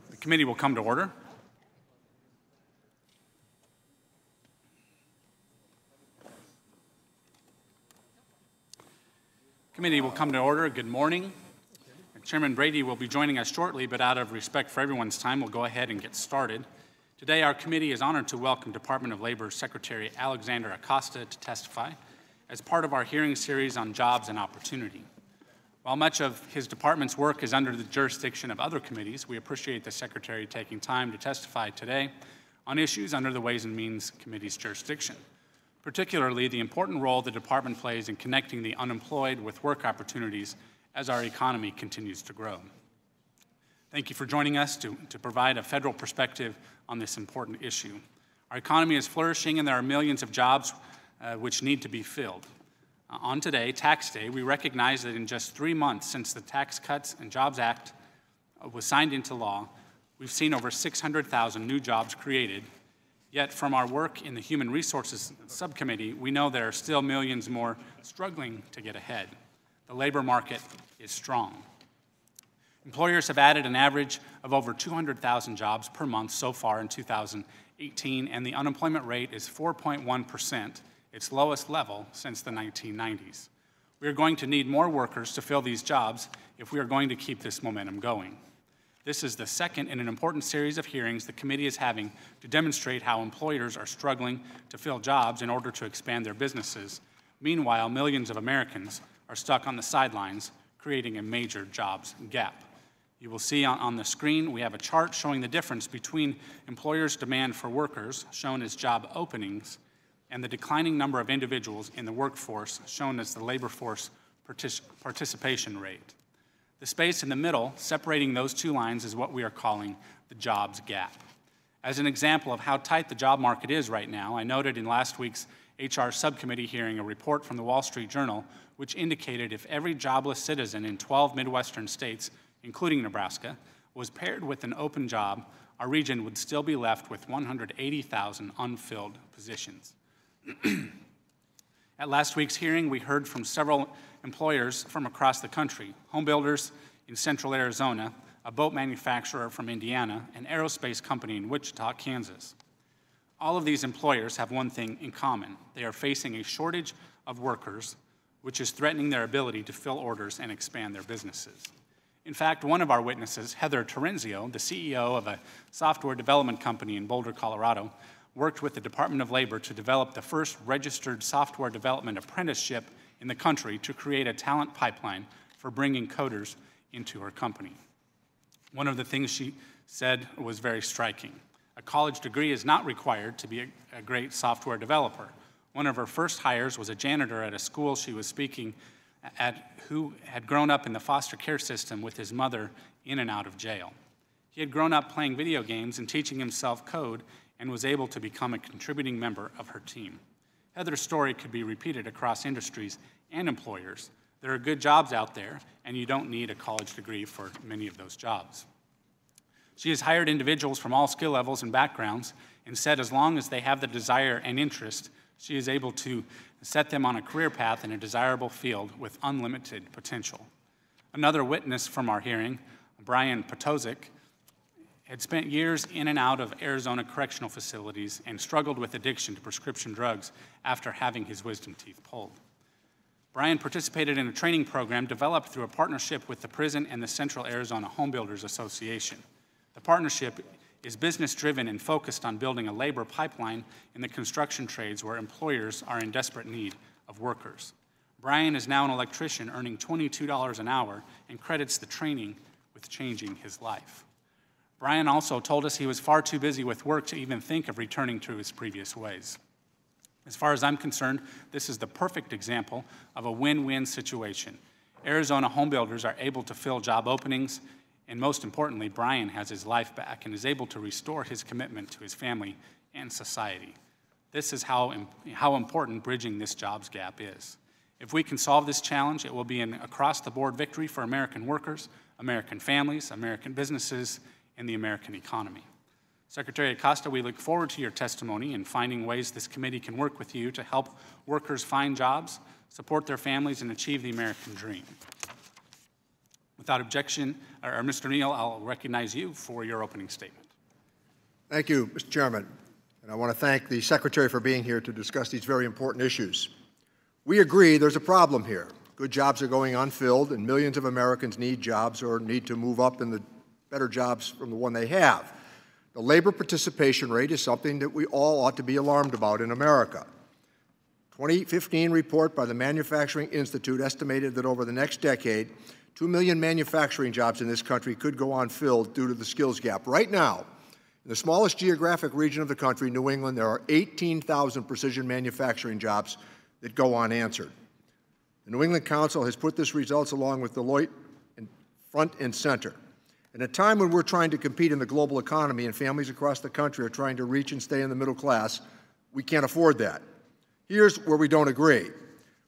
The committee will come to order. Committee will come to order. Good morning. Chairman Brady will be joining us shortly, but out of respect for everyone's time, we'll go ahead and get started. Today, our committee is honored to welcome Department of Labor Secretary Alexander Acosta to testify as part of our hearing series on jobs and opportunity. While much of his department's work is under the jurisdiction of other committees, we appreciate the Secretary taking time to testify today on issues under the Ways and Means Committee's jurisdiction, particularly the important role the department plays in connecting the unemployed with work opportunities as our economy continues to grow. Thank you for joining us to provide a federal perspective on this important issue. Our economy is flourishing and there are millions of jobs which need to be filled. On today, Tax Day, we recognize that in just 3 months since the Tax Cuts and Jobs Act was signed into law, we've seen over 600,000 new jobs created. Yet from our work in the Human Resources Subcommittee, we know there are still millions more struggling to get ahead. The labor market is strong. Employers have added an average of over 200,000 jobs per month so far in 2018, and the unemployment rate is 4.1%, its lowest level since the 1990s. We are going to need more workers to fill these jobs if we are going to keep this momentum going. This is the second in an important series of hearings the committee is having to demonstrate how employers are struggling to fill jobs in order to expand their businesses. Meanwhile, millions of Americans are stuck on the sidelines, creating a major jobs gap. You will see on the screen we have a chart showing the difference between employers' demand for workers, shown as job openings, and the declining number of individuals in the workforce, shown as the labor force participation rate. The space in the middle, separating those two lines, is what we are calling the jobs gap. As an example of how tight the job market is right now, I noted in last week's HR subcommittee hearing a report from the Wall Street Journal which indicated if every jobless citizen in 12 Midwestern states, including Nebraska, was paired with an open job, our region would still be left with 180,000 unfilled positions. At last week's hearing, we heard from several employers from across the country, home builders in central Arizona, a boat manufacturer from Indiana, an aerospace company in Wichita, Kansas. All of these employers have one thing in common. They are facing a shortage of workers, which is threatening their ability to fill orders and expand their businesses. In fact, one of our witnesses, Heather Terenzio, the CEO of a software development company in Boulder, Colorado, worked with the Department of Labor to develop the first registered software development apprenticeship in the country to create a talent pipeline for bringing coders into her company. One of the things she said was very striking. A college degree is not required to be a great software developer. One of her first hires was a janitor at a school she was speaking at who had grown up in the foster care system with his mother in and out of jail. He had grown up playing video games and teaching himself code and was able to become a contributing member of her team. Heather's story could be repeated across industries and employers. There are good jobs out there, and you don't need a college degree for many of those jobs. She has hired individuals from all skill levels and backgrounds and said as long as they have the desire and interest, she is able to set them on a career path in a desirable field with unlimited potential. Another witness from our hearing, Brian Potozik, had spent years in and out of Arizona correctional facilities and struggled with addiction to prescription drugs after having his wisdom teeth pulled. Brian participated in a training program developed through a partnership with the prison and the Central Arizona Home Builders Association. The partnership is business-driven and focused on building a labor pipeline in the construction trades where employers are in desperate need of workers. Brian is now an electrician earning $22 an hour and credits the training with changing his life. Brian also told us he was far too busy with work to even think of returning to his previous ways. As far as I'm concerned, this is the perfect example of a win-win situation. Arizona home builders are able to fill job openings, and most importantly, Brian has his life back and is able to restore his commitment to his family and society. This is how important bridging this jobs gap is. If we can solve this challenge, it will be an across-the-board victory for American workers, American families, American businesses, and the American economy. Secretary Acosta, we look forward to your testimony and finding ways this committee can work with you to help workers find jobs, support their families, and achieve the American dream. Without objection, Mr. Neal, I'll recognize you for your opening statement. Thank you, Mr. Chairman. And I want to thank the Secretary for being here to discuss these very important issues. We agree there's a problem here. Good jobs are going unfilled, and millions of Americans need jobs or need to move up in the better jobs from the one they have. The labor participation rate is something that we all ought to be alarmed about in America. 2015 report by the Manufacturing Institute estimated that over the next decade, 2 million manufacturing jobs in this country could go unfilled due to the skills gap. Right now, in the smallest geographic region of the country, New England, there are 18,000 precision manufacturing jobs that go unanswered. The New England Council has put this results along with Deloitte in front and center. In a time when we're trying to compete in the global economy and families across the country are trying to reach and stay in the middle class, we can't afford that. Here's where we don't agree.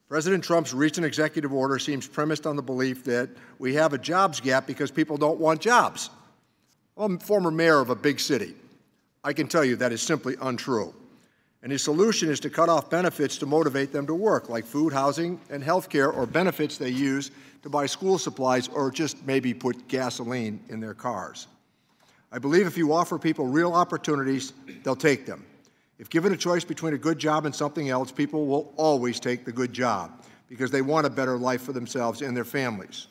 President Trump's recent executive order seems premised on the belief that we have a jobs gap because people don't want jobs. I'm a former mayor of a big city. I can tell you that is simply untrue. And his solution is to cut off benefits to motivate them to work, like food, housing, and health care, or benefits they use to buy school supplies or just maybe put gasoline in their cars. I believe if you offer people real opportunities, they'll take them. If given a choice between a good job and something else, people will always take the good job because they want a better life for themselves and their families.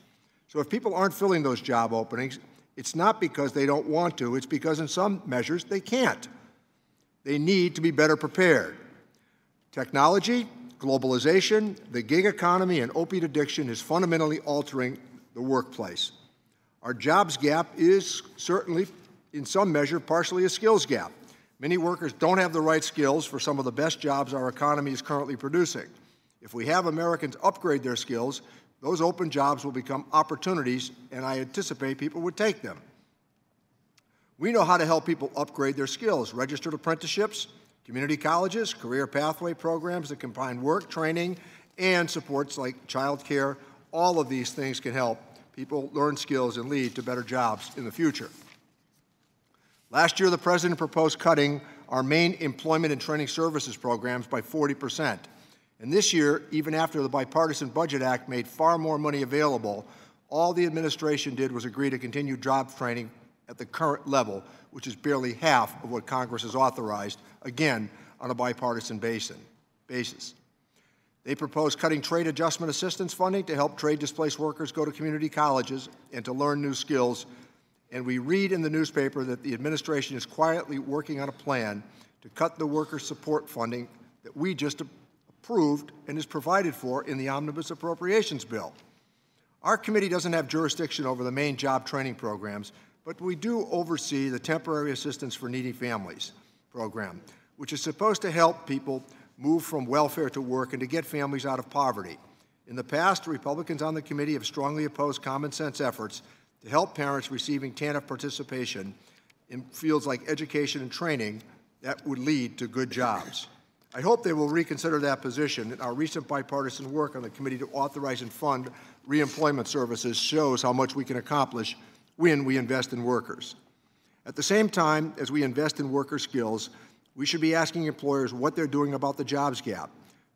So if people aren't filling those job openings, it's not because they don't want to, it's because in some measures they can't. They need to be better prepared. Technology, globalization, the gig economy, and opiate addiction is fundamentally altering the workplace. Our jobs gap is certainly, in some measure, partially a skills gap. Many workers don't have the right skills for some of the best jobs our economy is currently producing. If we have Americans upgrade their skills, those open jobs will become opportunities, and I anticipate people would take them. We know how to help people upgrade their skills: registered apprenticeships, community colleges, career pathway programs that combine work, training, and supports like child care. All of these things can help people learn skills and lead to better jobs in the future. Last year, the President proposed cutting our main employment and training services programs by 40%. And this year, even after the Bipartisan Budget Act made far more money available, all the administration did was agree to continue job training at the current level, which is barely half of what Congress has authorized, again, on a bipartisan basis. They proposed cutting trade adjustment assistance funding to help trade-displaced workers go to community colleges and to learn new skills. And we read in the newspaper that the administration is quietly working on a plan to cut the worker support funding that we just approved and is provided for in the Omnibus Appropriations Bill. Our committee doesn't have jurisdiction over the main job training programs, but we do oversee the Temporary Assistance for Needy Families program, which is supposed to help people move from welfare to work and to get families out of poverty. In the past, Republicans on the committee have strongly opposed common sense efforts to help parents receiving TANF participation in fields like education and training that would lead to good jobs. I hope they will reconsider that position. Our recent bipartisan work on the committee to authorize and fund reemployment services shows how much we can accomplish when we invest in workers. At the same time as we invest in worker skills, we should be asking employers what they're doing about the jobs gap.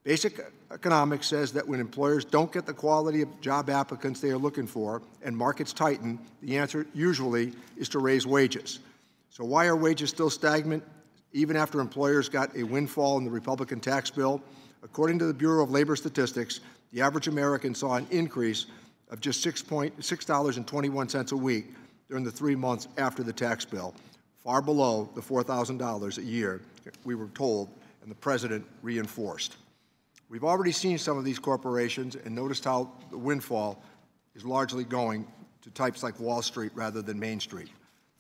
Basic economics says that when employers don't get the quality of job applicants they are looking for and markets tighten, the answer usually is to raise wages. So why are wages still stagnant, even after employers got a windfall in the Republican tax bill? According to the Bureau of Labor Statistics, the average American saw an increase of just $6.21 a week during the 3 months after the tax bill, far below the $4,000 a year we were told and the president reinforced. We've already seen some of these corporations and noticed how the windfall is largely going to types like Wall Street rather than Main Street.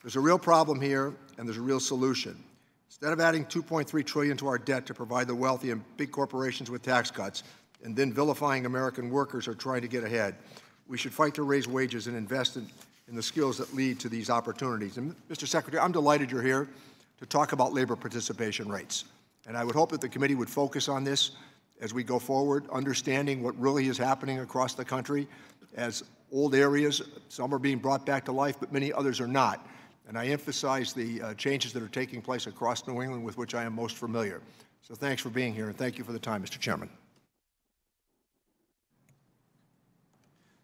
There's a real problem here, and there's a real solution. Instead of adding $2.3 trillion to our debt to provide the wealthy and big corporations with tax cuts, and then vilifying American workers or trying to get ahead, we should fight to raise wages and invest in the skills that lead to these opportunities. And Mr. Secretary, I'm delighted you're here to talk about labor participation rates. And I would hope that the committee would focus on this as we go forward, understanding what really is happening across the country as old areas, some are being brought back to life, but many others are not. And I emphasize the changes that are taking place across New England with which I am most familiar. So thanks for being here, and thank you for the time, Mr. Chairman.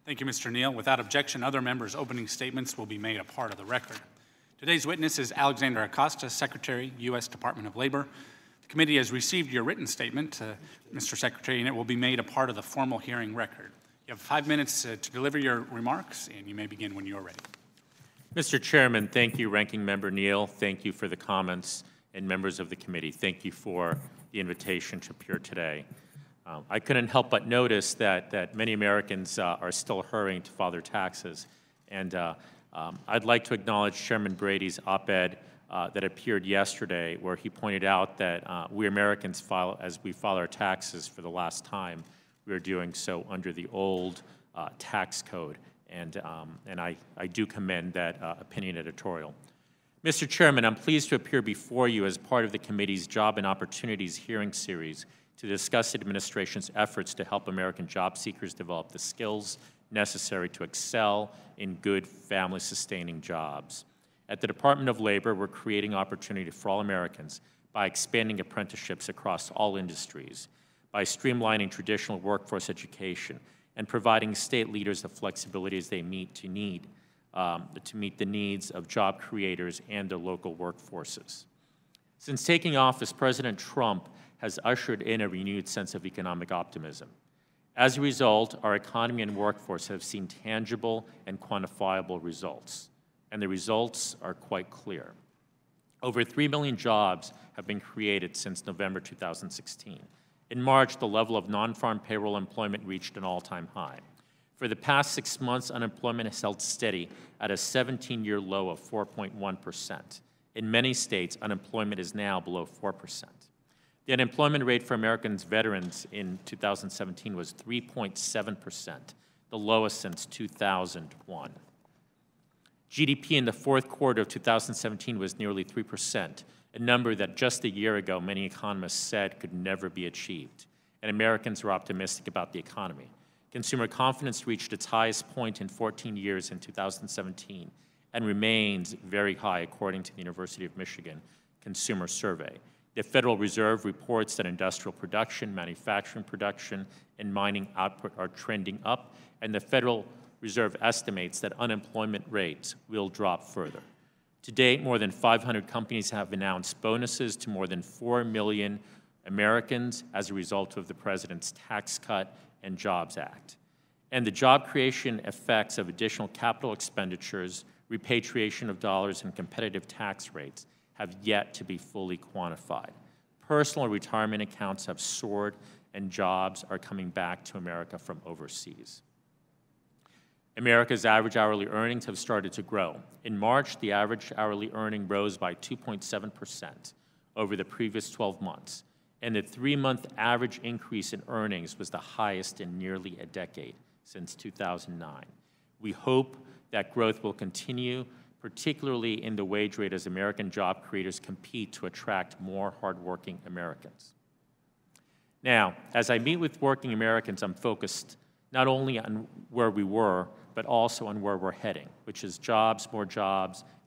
Thank you, Mr. Neal. Without objection, other members' opening statements will be made a part of the record. Today's witness is Alexander Acosta, Secretary, U.S. Department of Labor. The committee has received your written statement, Mr. Secretary, and it will be made a part of the formal hearing record. You have 5 minutes to deliver your remarks, and you may begin when you're ready. Mr. Chairman, thank you, Ranking Member Neal. Thank you for the comments, and members of the committee. Thank you for the invitation to appear today. I couldn't help but notice that many Americans are still hurrying to file their taxes. And I'd like to acknowledge Chairman Brady's op-ed that appeared yesterday, where he pointed out that we Americans as we file our taxes for the last time, we are doing so under the old tax code. And I do commend that opinion editorial. Mr. Chairman, I'm pleased to appear before you as part of the committee's Job and Opportunities hearing series to discuss the administration's efforts to help American job seekers develop the skills necessary to excel in good family-sustaining jobs. At the Department of Labor, we're creating opportunity for all Americans by expanding apprenticeships across all industries, by streamlining traditional workforce education, and providing state leaders the flexibility as they meet the needs of job creators and their local workforces. Since taking office, President Trump has ushered in a renewed sense of economic optimism. As a result, our economy and workforce have seen tangible and quantifiable results, and the results are quite clear. Over 3 million jobs have been created since November 2016. In March, the level of non-farm payroll employment reached an all-time high. For the past 6 months, unemployment has held steady at a 17-year low of 4.1%. In many states, unemployment is now below 4%. The unemployment rate for Americans veterans in 2017 was 3.7%, the lowest since 2001. GDP in the fourth quarter of 2017 was nearly 3%, a number that just a year ago many economists said could never be achieved, and Americans were optimistic about the economy. Consumer confidence reached its highest point in 14 years in 2017 and remains very high according to the University of Michigan Consumer Survey. The Federal Reserve reports that industrial production, manufacturing production, and mining output are trending up, and the Federal Reserve estimates that unemployment rates will drop further. To date, more than 500 companies have announced bonuses to more than 4 million Americans as a result of the President's Tax Cut and Jobs Act. And the job creation effects of additional capital expenditures, repatriation of dollars, and competitive tax rates have yet to be fully quantified. Personal retirement accounts have soared, and jobs are coming back to America from overseas. America's average hourly earnings have started to grow. In March, the average hourly earning rose by 2.7% over the previous 12 months, and the 3-month average increase in earnings was the highest in nearly a decade, since 2009. We hope that growth will continue, particularly in the wage rate as American job creators compete to attract more hardworking Americans. Now, as I meet with working Americans, I'm focused not only on where we were, but also on where we're heading, which is jobs,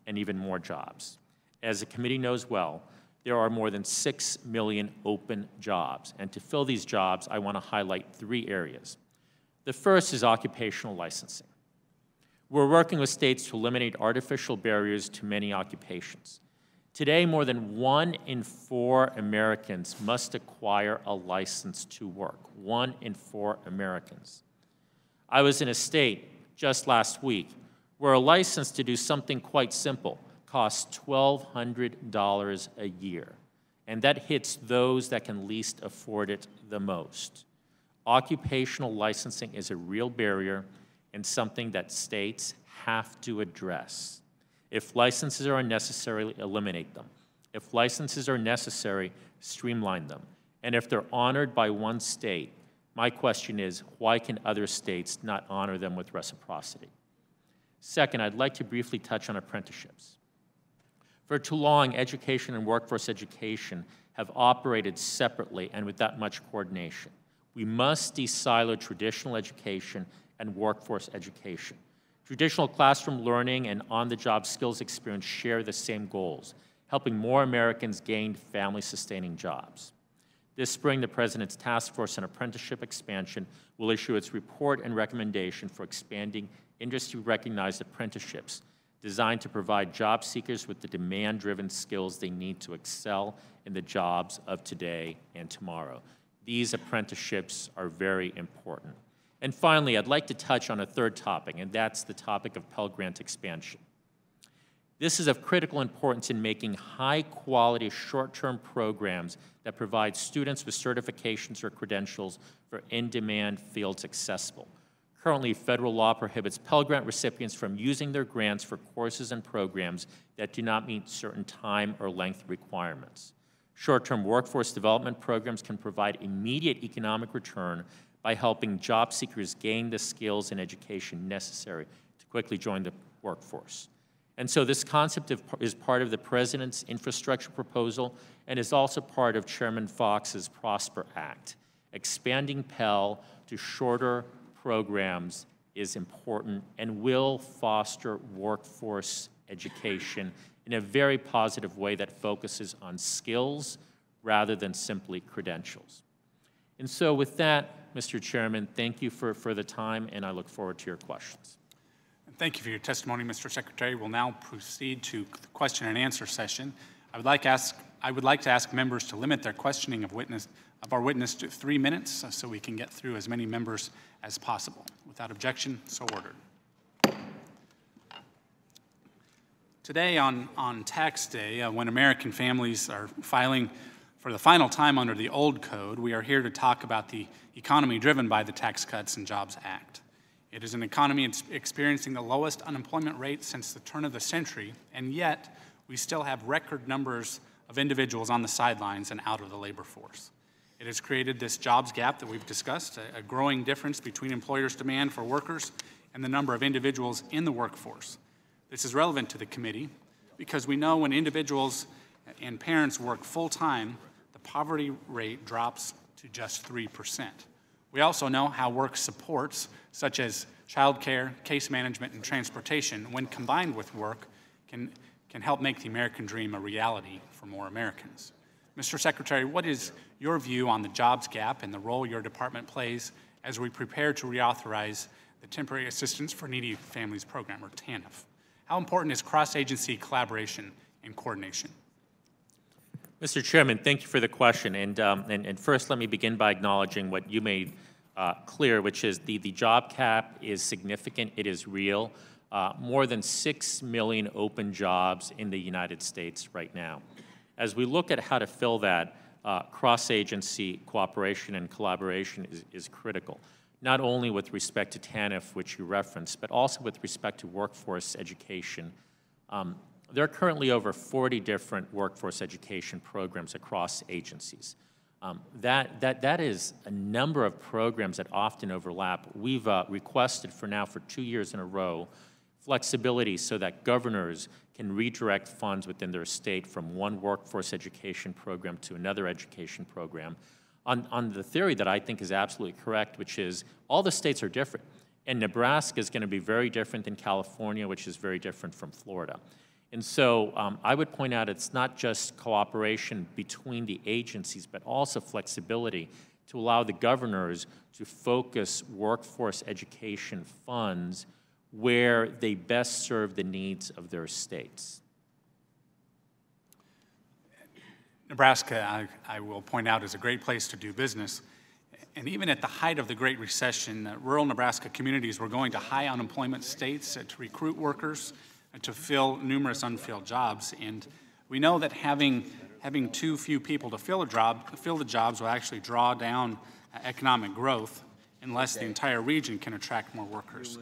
and even more jobs. As the committee knows well, there are more than 6 million open jobs, and to fill these jobs, I want to highlight 3 areas. The first is occupational licensing. We're working with states to eliminate artificial barriers to many occupations. Today, more than 1 in 4 Americans must acquire a license to work. 1 in 4 Americans. I was in a state just last week where a license to do something quite simple costs $1,200 a year, and that hits those that can least afford it the most. Occupational licensing is a real barrier and something that states have to address. If licenses are unnecessary, eliminate them. If licenses are necessary, streamline them. And if they're honored by one state, my question is, why can other states not honor them with reciprocity? Second, I'd like to briefly touch on apprenticeships. For too long, education and workforce education have operated separately and without much coordination. We must de-silo traditional education and workforce education. Traditional classroom learning and on-the-job skills experience share the same goals, helping more Americans gain family-sustaining jobs. This spring, the President's Task Force on Apprenticeship Expansion will issue its report and recommendation for expanding industry-recognized apprenticeships designed to provide job seekers with the demand-driven skills they need to excel in the jobs of today and tomorrow. These apprenticeships are very important. And finally, I'd like to touch on a third topic, and that's the topic of Pell Grant expansion. This is of critical importance in making high-quality, short-term programs that provide students with certifications or credentials for in-demand fields accessible. Currently, federal law prohibits Pell Grant recipients from using their grants for courses and programs that do not meet certain time or length requirements. Short-term workforce development programs can provide immediate economic return by helping job seekers gain the skills and education necessary to quickly join the workforce. And so this concept is part of the President's infrastructure proposal and is also part of Chairman Fox's Prosper Act. Expanding Pell to shorter programs is important and will foster workforce education in a very positive way that focuses on skills rather than simply credentials. And so with that, Mr. Chairman, thank you for the time, and I look forward to your questions. Thank you for your testimony, Mr. Secretary. We'll now proceed to the question and answer session. I would like to ask members to limit their questioning of our witness to 3 minutes so we can get through as many members as possible. Without objection, so ordered. Today on Tax Day, when American families are filing for the final time under the old code, we are here to talk about the economy driven by the Tax Cuts and Jobs Act. It is an economy experiencing the lowest unemployment rate since the turn of the century, and yet we still have record numbers of individuals on the sidelines and out of the labor force. It has created this jobs gap that we've discussed, a growing difference between employers' demand for workers and the number of individuals in the workforce. This is relevant to the committee because we know when individuals and parents work full-time, the poverty rate drops to just 3%. We also know how work supports, such as childcare, case management, and transportation, when combined with work, can help make the American dream a reality for more Americans. Mr. Secretary, what is your view on the jobs gap and the role your department plays as we prepare to reauthorize the Temporary Assistance for Needy Families Program, or TANF? How important is cross-agency collaboration and coordination? Mr. Chairman, thank you for the question. And first, let me begin by acknowledging what you made clear, which is the job gap is significant, it is real. more than 6 million open jobs in the United States right now. As we look at how to fill that, cross-agency cooperation and collaboration is critical, not only with respect to Tanf, which you referenced, but also with respect to workforce education. There are currently over 40 different workforce education programs across agencies. That is a number of programs that often overlap. We've requested for 2 years in a row flexibility so that governors can redirect funds within their state from one workforce education program to another education program on the theory that I think is absolutely correct, which is all the states are different. And Nebraska is going to be very different than California, which is very different from Florida. And so I would point out it's not just cooperation between the agencies, but also flexibility to allow the governors to focus workforce education funds where they best serve the needs of their states. Nebraska, I will point out, is a great place to do business. And even at the height of the Great Recession, rural Nebraska communities were going to high unemployment states to recruit workers and to fill numerous unfilled jobs. And we know that having too few people to fill the jobs will actually draw down economic growth unless the entire region can attract more workers.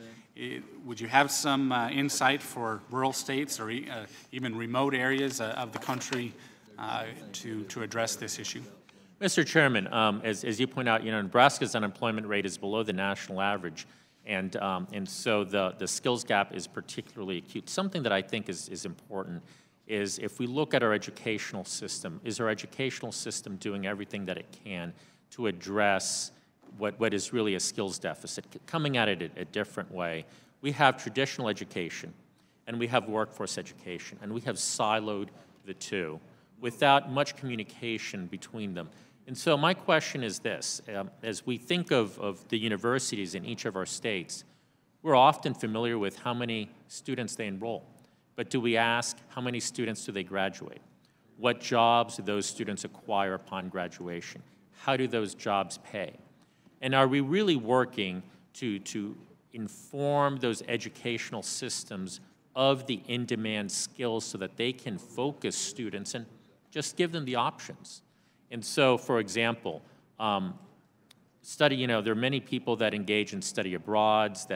Would you have some insight for rural states or even remote areas of the country to address this issue? Mr. Chairman, as you point out, Nebraska's unemployment rate is below the national average, and so the skills gap is particularly acute. Something that I think is important is if we look at our educational system, is our educational system doing everything that it can to address what is really a skills deficit, coming at it a different way? We have traditional education, and we have workforce education, and we have siloed the two without much communication between them. And so my question is this: as we think of the universities in each of our states, we're often familiar with how many students they enroll. But do we ask how many students do they graduate? What jobs do those students acquire upon graduation? How do those jobs pay? And are we really working to inform those educational systems of the in-demand skills so that they can focus students and just give them the options? And so, for example, there are many people that engage in study abroads.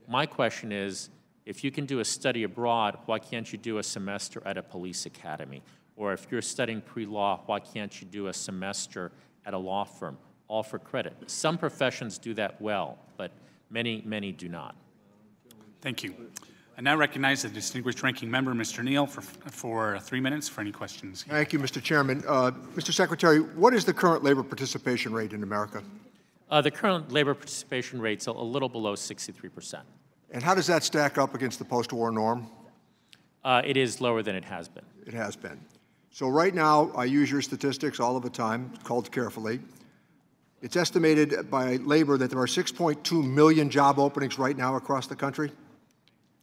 My question is, if you can do a study abroad, why can't you do a semester at a police academy? Or if you're studying pre-law, why can't you do a semester at a law firm, all for credit? Some professions do that well, but many do not. Thank you. I now recognize the distinguished ranking member, Mr. Neal, for 3 minutes for any questions. Thank you, Mr. Chairman. Mr. Secretary, what is the current labor participation rate in America? The current labor participation rate's a little below 63%. And how does that stack up against the post-war norm? It is lower than it has been. It has been. So right now, I use your statistics all of the time, called carefully. It's estimated by labor that there are 6.2 million job openings right now across the country.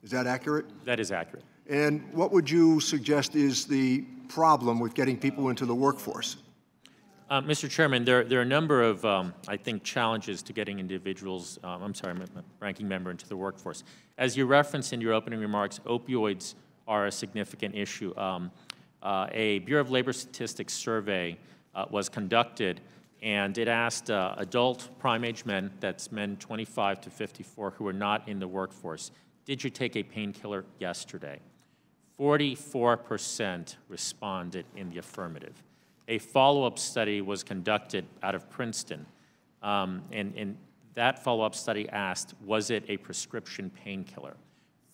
Is that accurate? That is accurate. And what would you suggest is the problem with getting people into the workforce? Mr. Chairman, there are a number of, I think, challenges to getting individuals, ranking member, into the workforce. As you referenced in your opening remarks, opioids are a significant issue. A Bureau of Labor Statistics survey was conducted, and it asked adult prime-age men, that's men 25 to 54, who are not in the workforce, did you take a painkiller yesterday? 44% responded in the affirmative. A follow-up study was conducted out of Princeton, and that follow-up study asked, was it a prescription painkiller?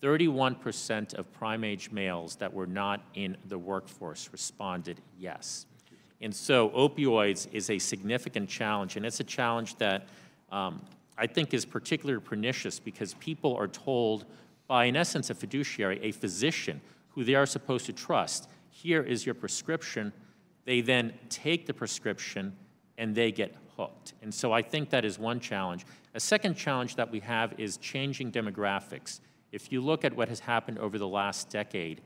31% of prime-age males that were not in the workforce responded yes. And so opioids is a significant challenge, and it's a challenge that I think is particularly pernicious because people are told by, in essence, a fiduciary, a physician, who they are supposed to trust, here is your prescription. They then take the prescription and they get hooked. And so I think that is one challenge. A second challenge that we have is changing demographics. If you look at what has happened over the last decade,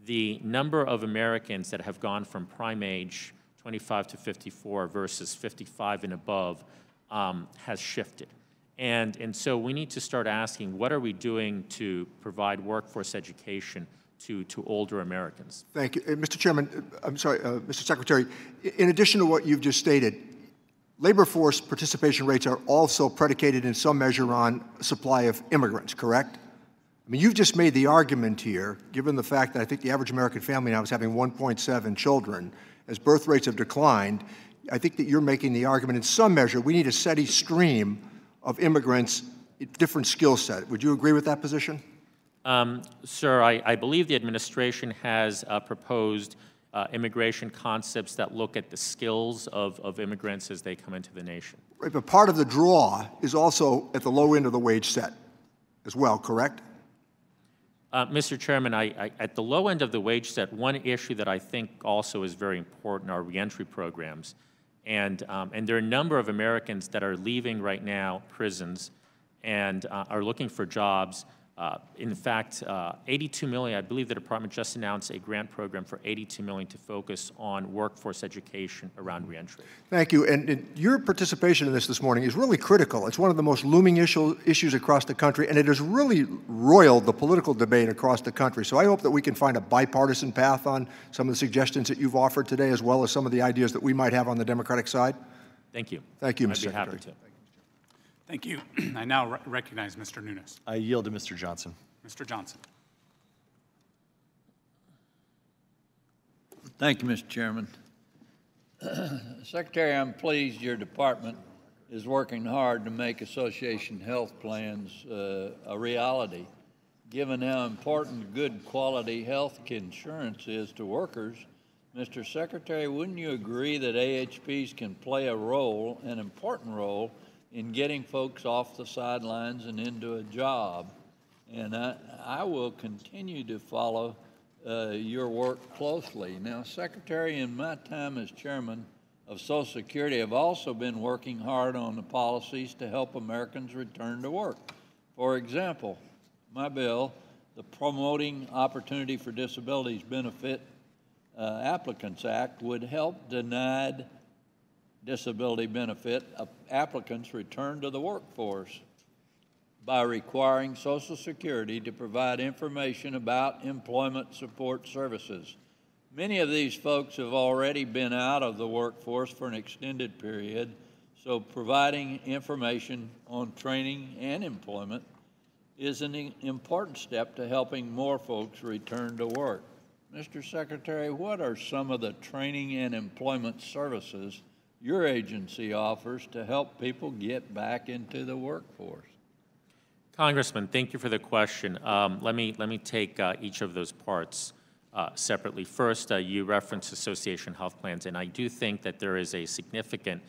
the number of Americans that have gone from prime age, 25 to 54 versus 55 and above, has shifted. And so we need to start asking, what are we doing to provide workforce education to older Americans? Thank you. Mr. Chairman, I'm sorry, Mr. Secretary, in addition to what you've just stated, labor force participation rates are also predicated in some measure on supply of immigrants, correct? I mean, you've just made the argument here, given the fact that I think the average American family now is having 1.7 children, as birth rates have declined, I think that you're making the argument in some measure we need a steady stream of immigrants, different skill set. Would you agree with that position? Sir, I believe the administration has proposed immigration concepts that look at the skills of immigrants as they come into the nation. Right, but part of the draw is also at the low end of the wage set as well, correct? Mr. Chairman, at the low end of the wage set, one issue that I think also is very important are reentry programs. And there are a number of Americans that are leaving right now prisons and are looking for jobs. In fact, 82 million, I believe the department just announced a grant program for 82 million to focus on workforce education around reentry. Thank you. And your participation in this morning is really critical. It's one of the most looming issues across the country, and it has really roiled the political debate across the country. So I hope that we can find a bipartisan path on some of the suggestions that you've offered today, as well as some of the ideas that we might have on the Democratic side. Thank you. Thank you, Mr. I'd be Secretary. happy to. Thank you. I now recognize Mr. Nunes. I yield to Mr. Johnson. Mr. Johnson. Thank you, Mr. Chairman. Secretary, I'm pleased your department is working hard to make association health plans a reality. Given how important good quality health insurance is to workers, Mr. Secretary, wouldn't you agree that AHPs can play a role, an important role, in getting folks off the sidelines and into a job? And I will continue to follow your work closely. Now, Secretary, in my time as chairman of Social Security, I've also been working hard on the policies to help Americans return to work. For example, my bill, the Promoting Opportunity for Disabilities Benefit Applicants Act, would help denied disability benefit applicants return to the workforce by requiring Social Security to provide information about employment support services. Many of these folks have already been out of the workforce for an extended period, so providing information on training and employment is an important step to helping more folks return to work. Mr. Secretary, what are some of the training and employment services your agency offers to help people get back into the workforce? Congressman, thank you for the question. Let me take each of those parts separately. First, you referenced association health plans, and I do think that there is a significant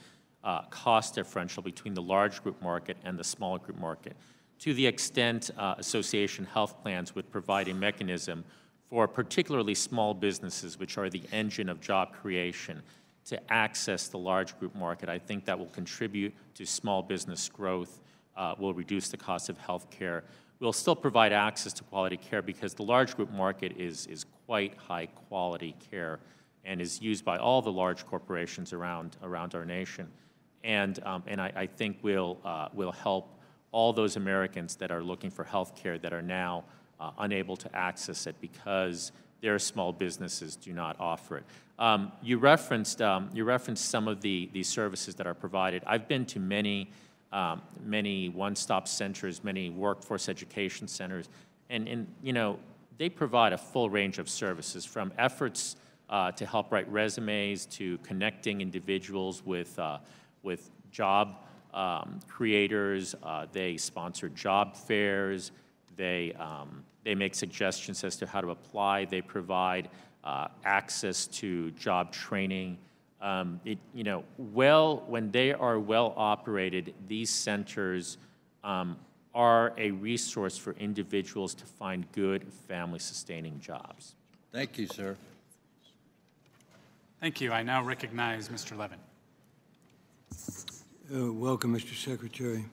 cost differential between the large group market and the small group market. To the extent association health plans would provide a mechanism for particularly small businesses, which are the engine of job creation, to access the large group market, I think that will contribute to small business growth, will reduce the cost of health care. We'll still provide access to quality care because the large group market is quite high quality care and is used by all the large corporations around our nation. And I think will help all those Americans that are looking for health care that are now unable to access it because their small businesses do not offer it. You referenced some of the services that are provided. I've been to many one-stop centers, many workforce education centers, and you know, they provide a full range of services, from efforts to help write resumes to connecting individuals with job creators. They sponsor job fairs. They make suggestions as to how to apply. They provide access to job training. When they are well operated, these centers are a resource for individuals to find good family-sustaining jobs. Thank you, sir. Thank you. I now recognize Mr. Levin. Welcome, Mr. Secretary.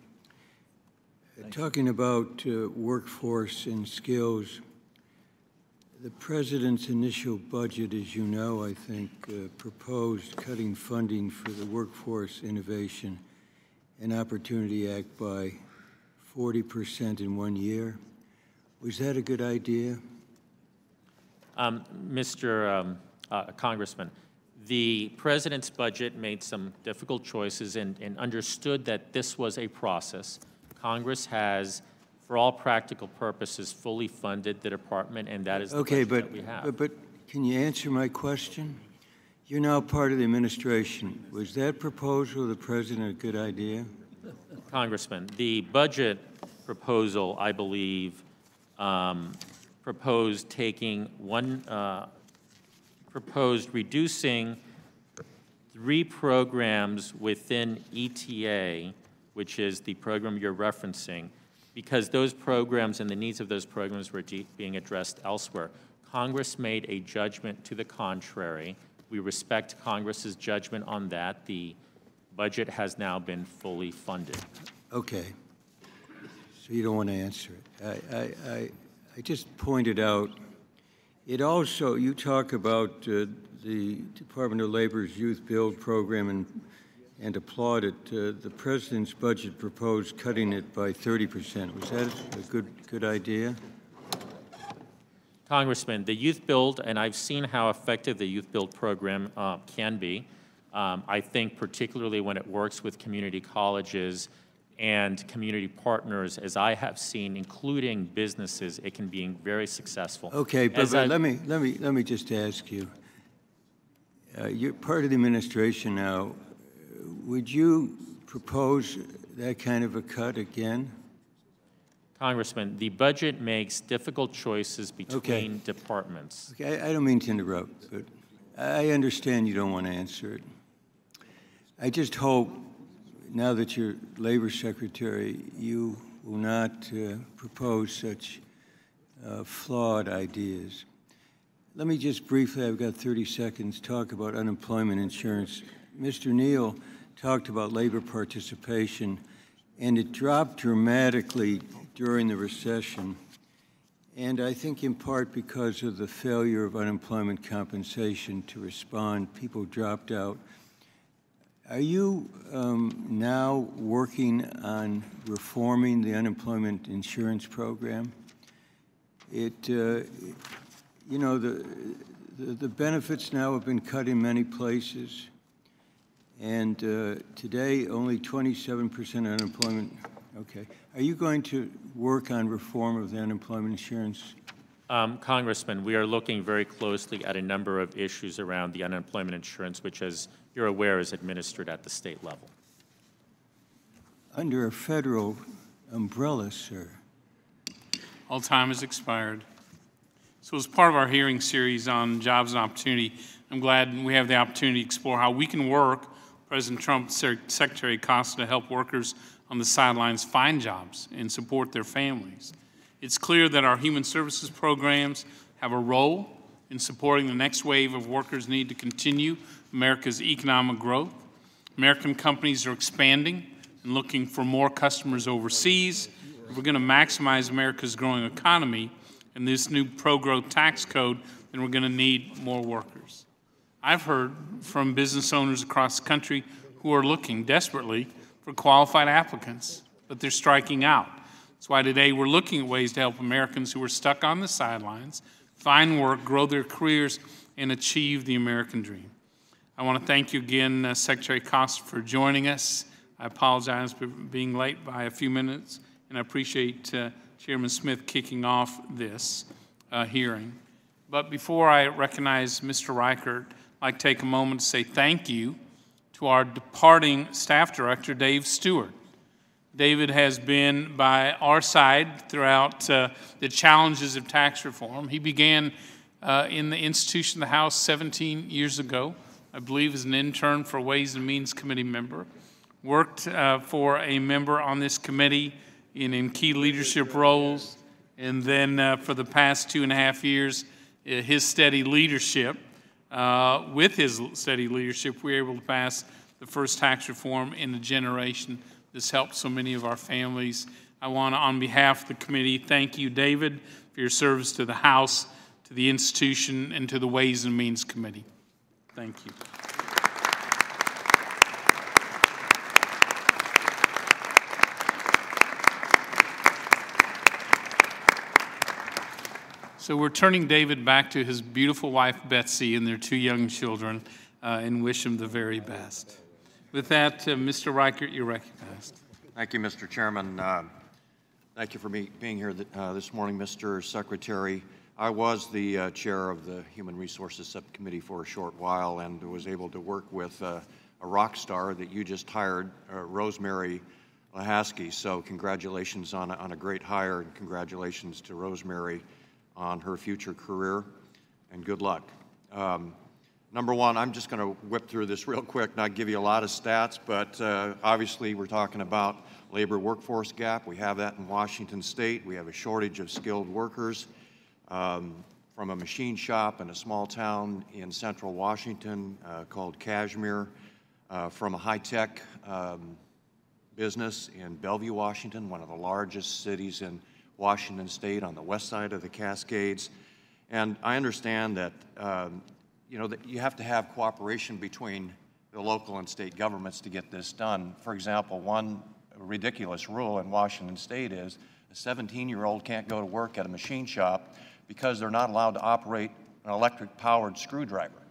Talking about workforce and skills, the President's initial budget, as you know, I think, proposed cutting funding for the Workforce Innovation and Opportunity Act by 40% in 1 year. Was that a good idea? Mr. Congressman, the president's budget made some difficult choices and understood that this was a process. Congress has, for all practical purposes, fully funded the department, and that is the budget that we have. But can you answer my question? You're now part of the administration. Was that proposal of the president a good idea? Congressman, the budget proposal, I believe, proposed reducing 3 programs within ETA, which is the program you're referencing, because those programs and the needs of those programs were being addressed elsewhere. Congress made a judgment to the contrary. We respect Congress's judgment on that. The budget has now been fully funded. Okay. So you don't want to answer it. I just pointed out, it also, you talk about the Department of Labor's Youth Build program and applaud it. The president's budget proposed cutting it by 30%. Was that a good idea? Congressman, the Youth Build, and I've seen how effective the Youth Build program can be. I think particularly when it works with community colleges and community partners, as I have seen, including businesses, it can be very successful. Okay, but let me just ask you. You're part of the administration now. Would you propose that kind of a cut again? Congressman, the budget makes difficult choices between departments. Okay, I don't mean to interrupt, but I understand you don't want to answer it. I just hope, now that you're Labor Secretary, you will not propose such flawed ideas. Let me just briefly, I've got 30 seconds, talk about unemployment insurance. Mr. Neal talked about labor participation, and it dropped dramatically during the recession, and I think in part because of the failure of unemployment compensation to respond, people dropped out. Are you now working on reforming the unemployment insurance program? You know, the benefits now have been cut in many places, and today only 27% unemployment. Okay. Are you going to work on reform of the unemployment insurance? Congressman, we are looking very closely at a number of issues around the unemployment insurance, which, as you're aware, is administered at the state level. Under a federal umbrella, sir. All time has expired. So as part of our hearing series on jobs and opportunity, I'm glad we have the opportunity to explore how we can work, President Trump, Secretary Costa, to help workers on the sidelines find jobs and support their families. It's clear that our human services programs have a role in supporting the next wave of workers' need to continue America's economic growth. American companies are expanding and looking for more customers overseas. If we're going to maximize America's growing economy and this new pro-growth tax code, then we're going to need more workers. I've heard from business owners across the country who are looking desperately for qualified applicants, but they're striking out. That's why today we're looking at ways to help Americans who are stuck on the sidelines find work, grow their careers, and achieve the American dream. I want to thank you again, Secretary Costa, for joining us. I apologize for being late by a few minutes, and I appreciate Chairman Smith kicking off this hearing. But before I recognize Mr. Reichert, I'd like to take a moment to say thank you to our departing staff director, Dave Stewart. David has been by our side throughout the challenges of tax reform. He began in the institution of the House 17 years ago, I believe as an intern for Ways and Means Committee member, worked for a member on this committee in key leadership roles, and then for the past 2.5 years, his steady leadership, with his steady leadership, we were able to pass the first tax reform in a generation. This helped so many of our families. I want to, on behalf of the committee, thank you, David, for your service to the House, to the institution, and to the Ways and Means Committee. Thank you. So we're turning David back to his beautiful wife, Betsy, and their 2 young children, and wish him the very best. With that, Mr. Reichert, you're recognized. Thank you, Mr. Chairman. Thank you for being here this morning, Mr. Secretary. I was the chair of the Human Resources Subcommittee for a short while and was able to work with a rock star that you just hired, Rosemary Lahaski. So congratulations on a great hire, and congratulations to Rosemary on her future career, and good luck. Number one, I'm just going to whip through this real quick, not give you a lot of stats, but obviously we're talking about labor workforce gap. We have that in Washington State. We have a shortage of skilled workers from a machine shop in a small town in central Washington called Kashmir, from a high-tech business in Bellevue, Washington, one of the largest cities in Washington State on the west side of the Cascades. And I understand that that you have to have cooperation between the local and state governments to get this done. For example, one ridiculous rule in Washington State is a 17-year-old can't go to work at a machine shop because they're not allowed to operate an electric-powered screwdriver.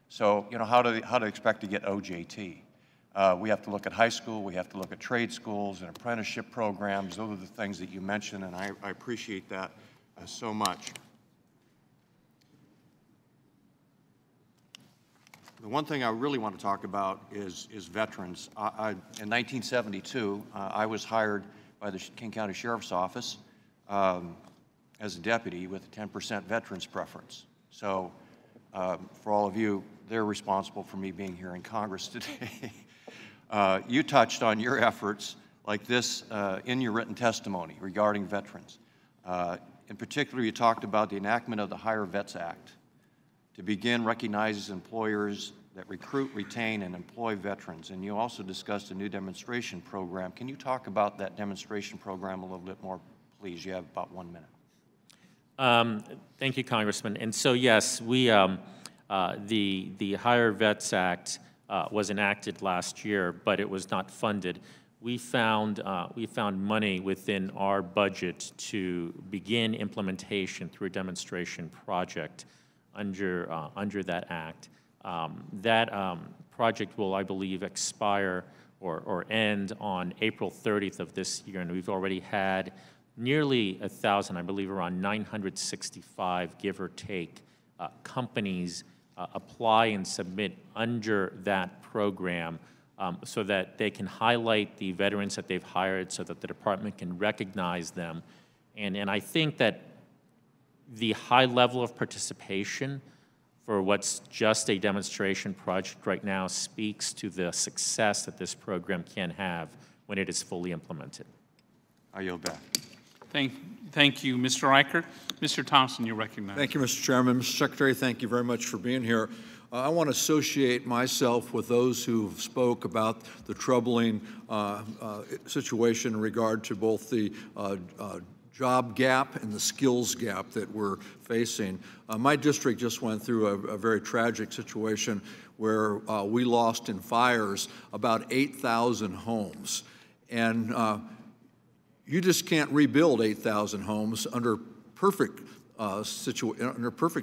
So, how do they expect to get OJT? We have to look at high school, we have to look at trade schools and apprenticeship programs. Those are the things that you mentioned, and I appreciate that so much. The one thing I really want to talk about is veterans. In 1972, I was hired by the King County Sheriff's Office as a deputy with a 10% veterans preference. So for all of you, they're responsible for me being here in Congress today. You touched on your efforts like this in your written testimony regarding veterans. In particular, you talked about the enactment of the Hire Vets Act to begin recognizes employers that recruit, retain, and employ veterans. And you also discussed a new demonstration program. Can you talk about that demonstration program a little bit more, please? You have about 1 minute. Thank you, Congressman. And so, yes, we the Hire Vets Act was enacted last year, but it was not funded. We found money within our budget to begin implementation through a demonstration project under that act. That project will, I believe, expire or end on April 30th of this year, and we've already had nearly 1,000, I believe around 965, give or take, companies apply and submit under that program so that they can highlight the veterans that they've hired so that the department can recognize them. And I think that the high level of participation for what's just a demonstration project right now speaks to the success that this program can have when it is fully implemented. I yield back. Thank you, Mr. Reichert. Mr. Thompson, you're recognized. Thank you, Mr. Chairman. Mr. Secretary, thank you very much for being here. I want to associate myself with those who spoke about the troubling situation in regard to both the job gap and the skills gap that we're facing. My district just went through a very tragic situation where we lost in fires about 8,000 homes. And you just can't rebuild 8,000 homes under perfect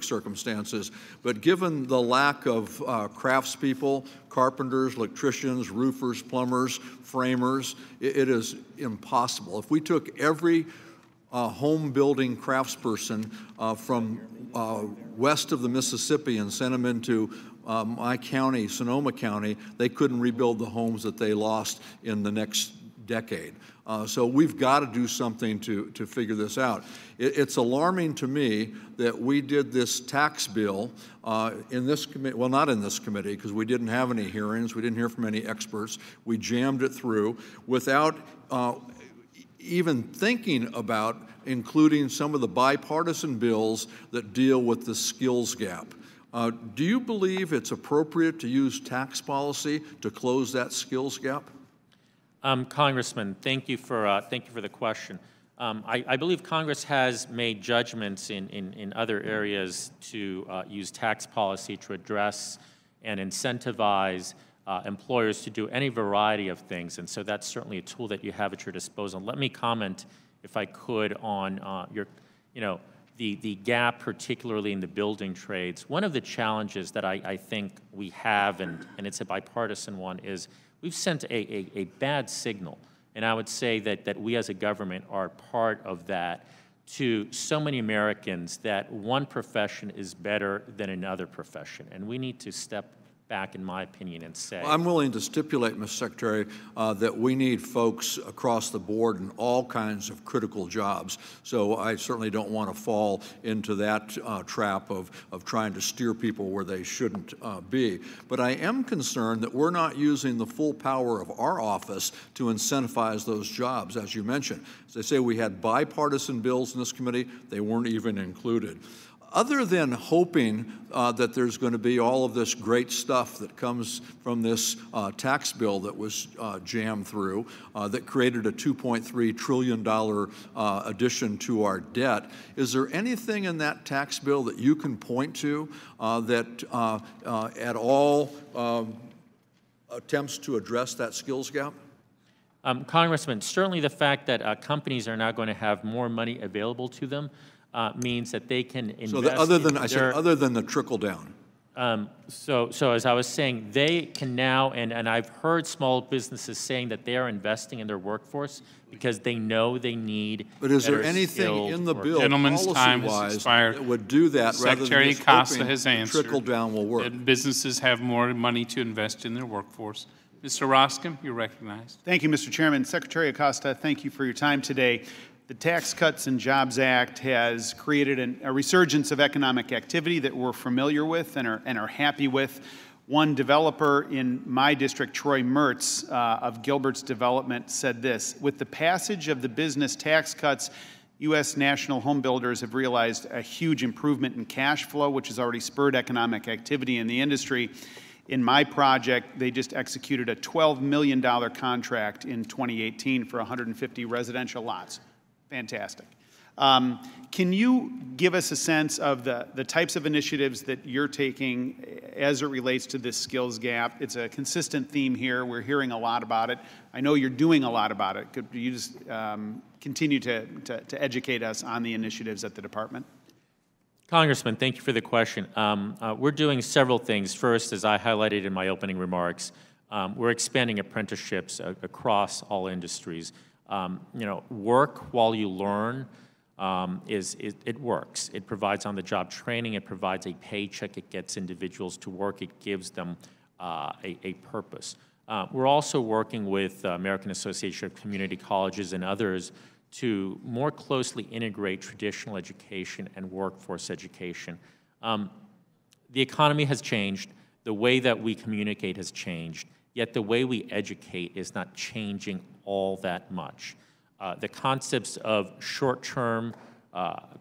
circumstances, but given the lack of craftspeople, carpenters, electricians, roofers, plumbers, framers, it is impossible. If we took every home building craftsperson from west of the Mississippi and sent them into my county, Sonoma County, they couldn't rebuild the homes that they lost in the next decade. So we've got to do something to figure this out. It's alarming to me that we did this tax bill in this committee, well, not in this committee, because we didn't have any hearings, we didn't hear from any experts. We jammed it through without even thinking about including some of the bipartisan bills that deal with the skills gap. Do you believe it's appropriate to use tax policy to close that skills gap? Congressman, thank you for the question. I believe Congress has made judgments in other areas to use tax policy to address and incentivize employers to do any variety of things, and so that's certainly a tool that you have at your disposal. Let me comment, if I could, on the gap, particularly in the building trades. One of the challenges that I think we have, and it's a bipartisan one, is we've sent a bad signal. And I would say that we as a government are part of that to so many Americans, that one profession is better than another profession. And we need to step back, in my opinion, and say... Well, I'm willing to stipulate, Mr. Secretary, that we need folks across the board in all kinds of critical jobs. So I certainly don't want to fall into that trap of trying to steer people where they shouldn't be. But I am concerned that we're not using the full power of our office to incentivize those jobs, as you mentioned. As I say, we had bipartisan bills in this committee. They weren't even included. Other than hoping that there's going to be all of this great stuff that comes from this tax bill that was jammed through, that created a $2.3 trillion addition to our debt, is there anything in that tax bill that you can point to that at all attempts to address that skills gap? Congressman, certainly the fact that companies are now going to have more money available to them means that they can invest. So other than the trickle down. So as I was saying, they can now, and I've heard small businesses saying that they are investing in their workforce because they know they need. But is there anything in the bill, Gentleman's time has expired, that would do that Secretary rather than Acosta has answered trickle down will work? That businesses have more money to invest in their workforce. Mr. Roskin, you're recognized. Thank you, Mr. Chairman. Secretary Acosta, thank you for your time today. The Tax Cuts and Jobs Act has created a resurgence of economic activity that we're familiar with and are happy with. One developer in my district, Troy Mertz of Gilbert's Development, said this: with the passage of the business tax cuts, U.S. national home builders have realized a huge improvement in cash flow, which has already spurred economic activity in the industry. In my project, they just executed a $12 million contract in 2018 for 150 residential lots. Fantastic. Can you give us a sense of the types of initiatives that you're taking as it relates to this skills gap? It's a consistent theme here. We're hearing a lot about it. I know you're doing a lot about it. Could you just continue to educate us on the initiatives at the department? Congressman, thank you for the question. We're doing several things. First, as I highlighted in my opening remarks, we're expanding apprenticeships across all industries. Work while you learn it works. It provides on-the-job training. It provides a paycheck. It gets individuals to work. It gives them a purpose. We're also working with American Association of Community Colleges and others to more closely integrate traditional education and workforce education. The economy has changed. The way that we communicate has changed. Yet the way we educate is not changing all that much. The concepts of short-term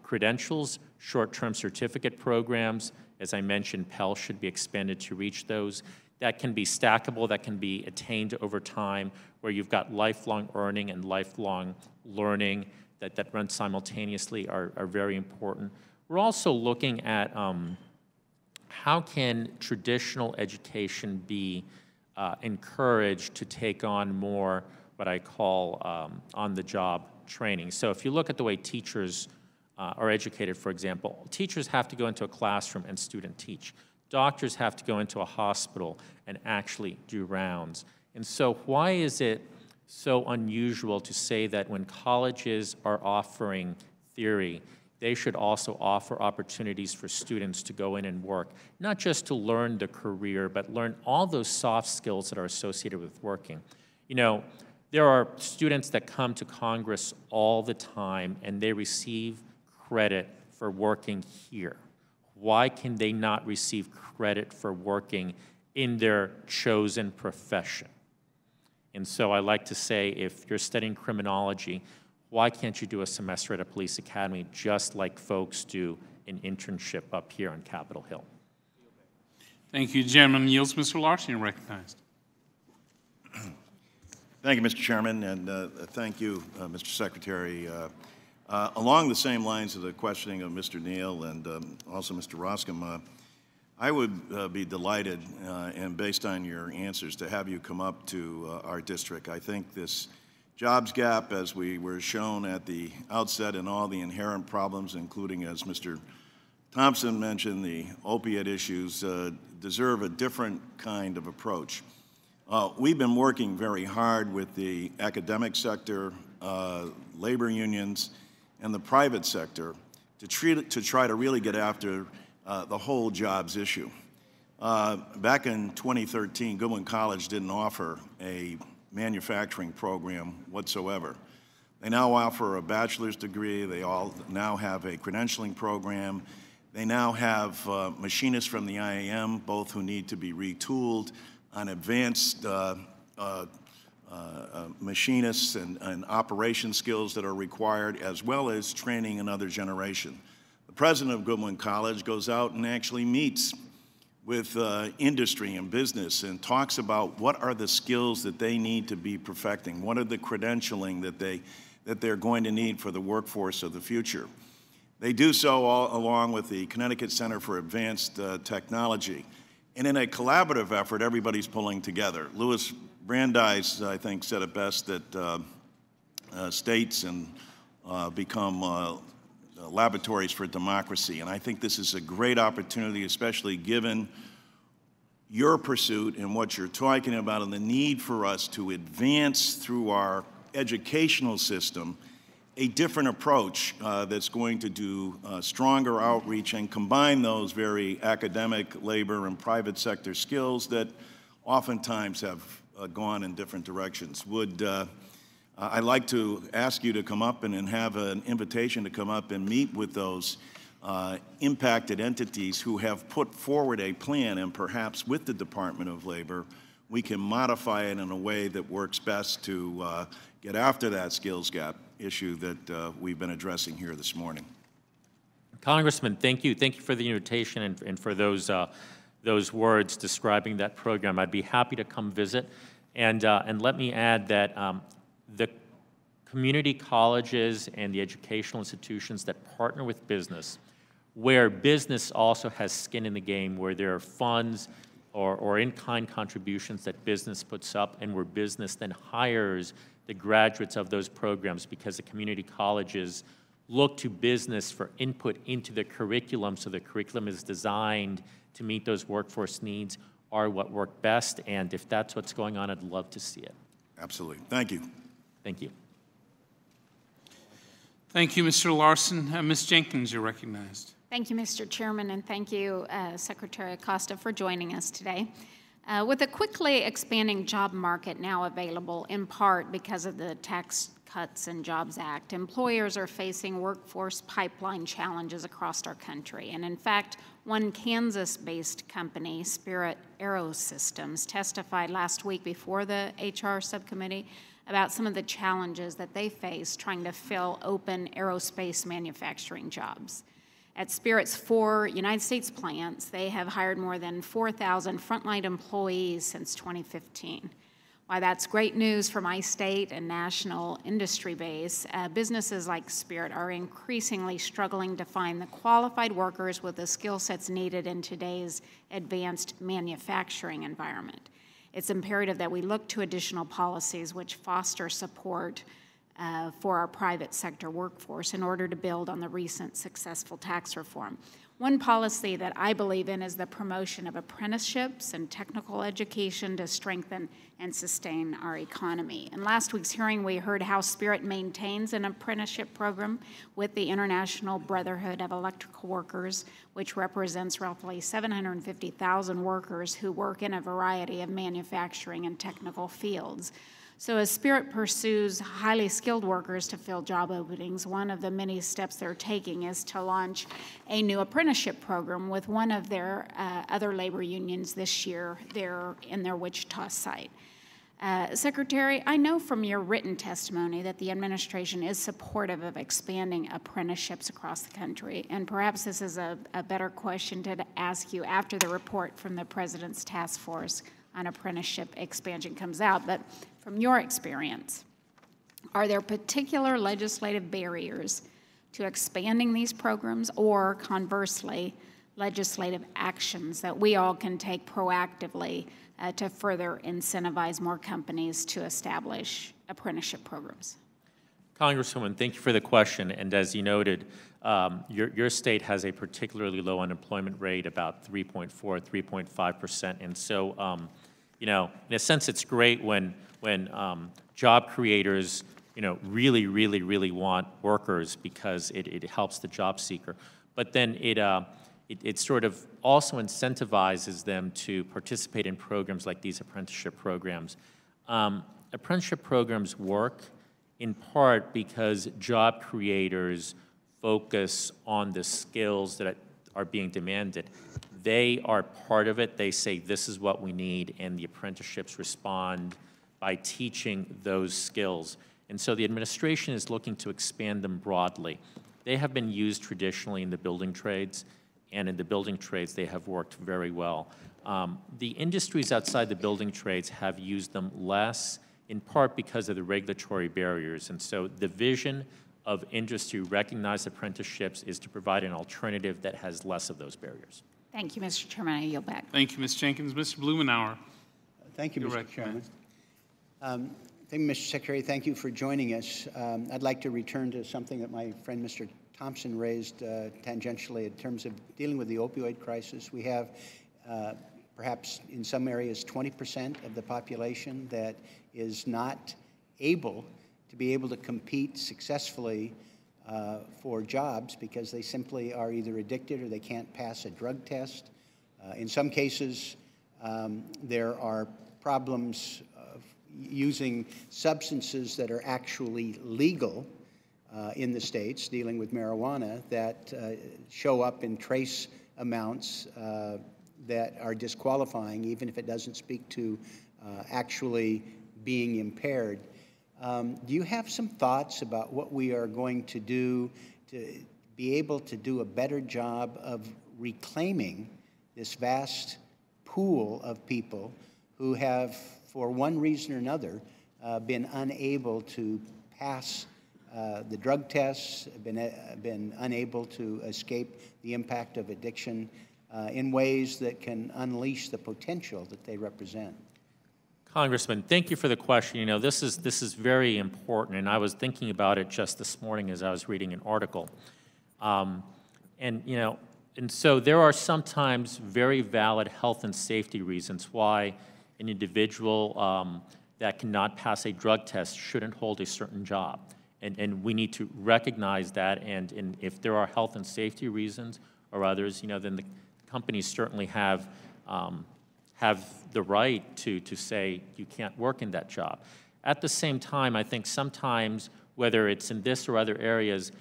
credentials, short-term certificate programs, as I mentioned, Pell should be expanded to reach those. That can be stackable, that can be attained over time, where you've got lifelong earning and lifelong learning that run simultaneously are very important. We're also looking at how can traditional education be encouraged to take on more what I call on-the-job training. So if you look at the way teachers are educated, for example, teachers have to go into a classroom and student teach. Doctors have to go into a hospital and actually do rounds. And so why is it so unusual to say that when colleges are offering theory, they should also offer opportunities for students to go in and work, not just to learn the career, but learn all those soft skills that are associated with working. You know, there are students that come to Congress all the time and they receive credit for working here. Why can they not receive credit for working in their chosen profession? And so I like to say, if you're studying criminology, why can't you do a semester at a police academy just like folks do an internship up here on Capitol Hill? Thank you. Gentleman yields. Mr. Larson, you're recognized. Thank you, Mr. Chairman, and thank you, Mr. Secretary. Along the same lines of the questioning of Mr. Neal and also Mr. Roskin, I would be delighted, and based on your answers, to have you come up to our district. I think this Jobs gap, as we were shown at the outset, and all the inherent problems, including, as Mr. Thompson mentioned, the opiate issues, deserve a different kind of approach. We've been working very hard with the academic sector, labor unions, and the private sector to try to really get after the whole jobs issue. Back in 2013, Goodwin College didn't offer a manufacturing program whatsoever. They now offer a bachelor's degree. They all now have a credentialing program. They now have machinists from the IAM, both who need to be retooled on advanced machinists and operation skills that are required, as well as training another generation. The president of Goodwin College goes out and actually meets with industry and business and talks about what are the skills that they need to be perfecting, what are the credentialing that they're going to need for the workforce of the future. They do so all along with the Connecticut Center for Advanced Technology. And in a collaborative effort, everybody's pulling together. Louis Brandeis, I think, said it best that states and become laboratories for democracy. And I think this is a great opportunity, especially given your pursuit and what you're talking about and the need for us to advance through our educational system a different approach that's going to do stronger outreach and combine those very academic, labor, and private sector skills that oftentimes have gone in different directions. I'd like to ask you to come up and have an invitation to come up and meet with those impacted entities who have put forward a plan, and perhaps with the Department of Labor, we can modify it in a way that works best to get after that skills gap issue that we've been addressing here this morning. Congressman, thank you. Thank you for the invitation and for those words describing that program. I'd be happy to come visit. And let me add that the community colleges and the educational institutions that partner with business, where business also has skin in the game, where there are funds or in-kind contributions that business puts up, and where business then hires the graduates of those programs, because the community colleges look to business for input into the curriculum, so the curriculum is designed to meet those workforce needs, are what work best. And if that's what's going on, I'd love to see it. Absolutely. Thank you. Thank you. Thank you, Mr. Larson. Ms. Jenkins, you're recognized. Thank you, Mr. Chairman, and thank you, Secretary Acosta, for joining us today. With a quickly expanding job market now available, in part because of the Tax Cuts and Jobs Act, employers are facing workforce pipeline challenges across our country. And in fact, one Kansas-based company, Spirit Aerosystems, testified last week before the HR subcommittee about some of the challenges that they face trying to fill open aerospace manufacturing jobs. At Spirit's 4 United States plants, they have hired more than 4,000 frontline employees since 2015. While that's great news for my state and national industry base, businesses like Spirit are increasingly struggling to find the qualified workers with the skill sets needed in today's advanced manufacturing environment. It's imperative that we look to additional policies which foster support for our private sector workforce in order to build on the recent successful tax reform. One policy that I believe in is the promotion of apprenticeships and technical education to strengthen and sustain our economy. In last week's hearing, we heard how Spirit maintains an apprenticeship program with the International Brotherhood of Electrical Workers, which represents roughly 750,000 workers who work in a variety of manufacturing and technical fields. So as Spirit pursues highly skilled workers to fill job openings, one of the many steps they're taking is to launch a new apprenticeship program with one of their other labor unions this year there in their Wichita site. Secretary, I know from your written testimony that the administration is supportive of expanding apprenticeships across the country, and perhaps this is a better question to ask you after the report from the President's Task Force on Apprenticeship Expansion comes out, but from your experience, are there particular legislative barriers to expanding these programs, or conversely, legislative actions that we all can take proactively to further incentivize more companies to establish apprenticeship programs? Congresswoman, thank you for the question. And as you noted, your state has a particularly low unemployment rate, about 3.4, 3.5%. And so, you know, in a sense, it's great when job creators, you know, really want workers because it helps the job seeker. But then it sort of also incentivizes them to participate in programs like these apprenticeship programs. Apprenticeship programs work in part because job creators focus on the skills that are being demanded. They are part of it. They say, this is what we need, and the apprenticeships respond by teaching those skills. And so the administration is looking to expand them broadly. They have been used traditionally in the building trades, and in the building trades, they have worked very well. The industries outside the building trades have used them less, in part because of the regulatory barriers. And so the vision of industry recognized apprenticeships is to provide an alternative that has less of those barriers. Thank you, Mr. Chairman. I yield back. Thank you, Ms. Jenkins. Mr. Blumenauer. Thank you, Mr. Chairman. Thank you, Mr. Secretary. Thank you for joining us. I'd like to return to something that my friend Mr. Thompson raised tangentially in terms of dealing with the opioid crisis. We have perhaps in some areas 20% of the population that is not able to compete successfully for jobs because they simply are either addicted or they can't pass a drug test. In some cases, there are problems of using substances that are actually legal in the states, dealing with marijuana, that show up in trace amounts that are disqualifying, even if it doesn't speak to actually being impaired. Do you have some thoughts about what we are going to do to be able to do a better job of reclaiming this vast pool of people who have, for one reason or another, been unable to pass the drug tests, been unable to escape the impact of addiction in ways that can unleash the potential that they represent? Congressman, thank you for the question. You know, this is very important, and I was thinking about it just this morning as I was reading an article. And so there are sometimes very valid health and safety reasons why an individual that cannot pass a drug test shouldn't hold a certain job. And we need to recognize that, and if there are health and safety reasons or others, you know, then the companies certainly have the right to say you can't work in that job. At the same time, I think sometimes, whether it's in this or other areas,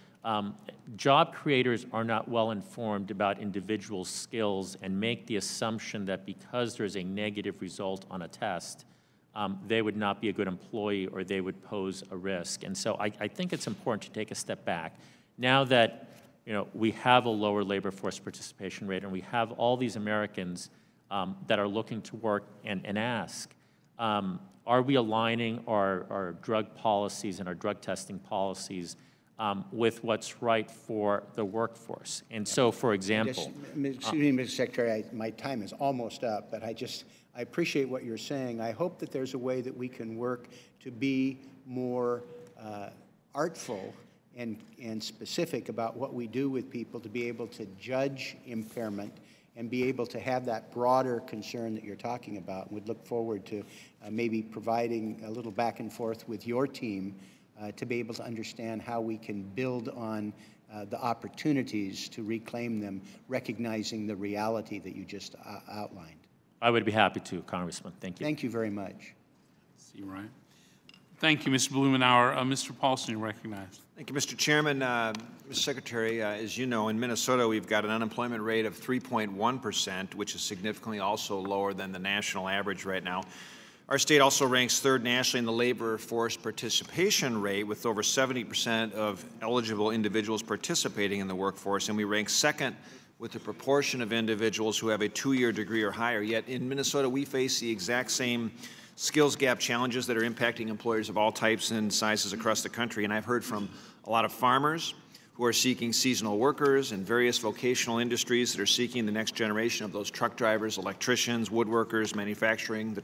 job creators are not well informed about individual skills and make the assumption that because there's a negative result on a test, they would not be a good employee or they would pose a risk. And so I think it's important to take a step back. Now that, you know, we have a lower labor force participation rate and we have all these Americans that are looking to work and ask, are we aligning our drug policies and our drug testing policies with what's right for the workforce? And so, for example— Excuse me, Mr. Secretary, my time is almost up, but I appreciate what you're saying. I hope that there's a way that we can work to be more artful and specific about what we do with people to be able to judge impairment and be able to have that broader concern that you're talking about. We'd look forward to maybe providing a little back and forth with your team to be able to understand how we can build on the opportunities to reclaim them, recognizing the reality that you just outlined. I would be happy to, Congressman. Thank you. Thank you very much. See you, Ryan. Thank you, Mr. Blumenauer. Mr. Paulson, you're recognized. Thank you, Mr. Chairman. Mr. Secretary, as you know, in Minnesota, we've got an unemployment rate of 3.1%, which is significantly also lower than the national average right now. Our state also ranks third nationally in the labor force participation rate, with over 70% of eligible individuals participating in the workforce, and we rank second with the proportion of individuals who have a 2-year degree or higher. Yet in Minnesota, we face the exact same skills gap challenges that are impacting employers of all types and sizes across the country. And I've heard from a lot of farmers who are seeking seasonal workers and various vocational industries that are seeking the next generation of those truck drivers, electricians, woodworkers, manufacturing, the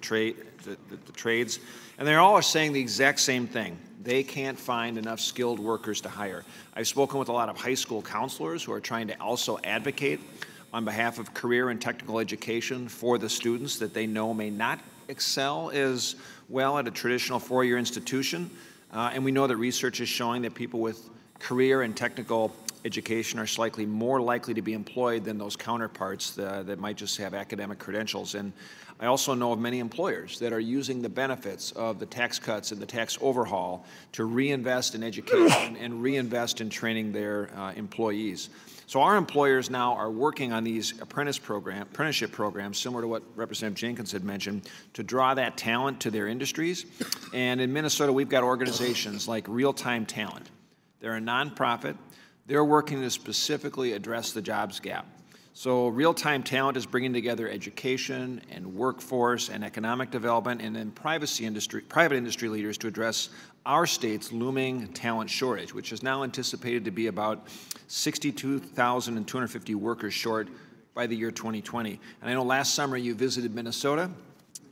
trades. And they all are saying the exact same thing. They can't find enough skilled workers to hire. I've spoken with a lot of high school counselors who are trying to also advocate on behalf of career and technical education for the students that they know may not excel as well at a traditional four-year institution. And we know that research is showing that people with career and technical education are slightly more likely to be employed than those counterparts that might just have academic credentials. And I also know of many employers that are using the benefits of the tax cuts and the tax overhaul to reinvest in education and reinvest in training their employees. So our employers now are working on these apprenticeship programs, similar to what Representative Jenkins had mentioned, to draw that talent to their industries. And in Minnesota, we've got organizations like Real-Time Talent. They're a nonprofit. They're working to specifically address the jobs gap. So Real-Time Talent is bringing together education and workforce and economic development and then private industry leaders to address our state's looming talent shortage, which is now anticipated to be about 62,250 workers short by the year 2020. And I know last summer you visited Minnesota.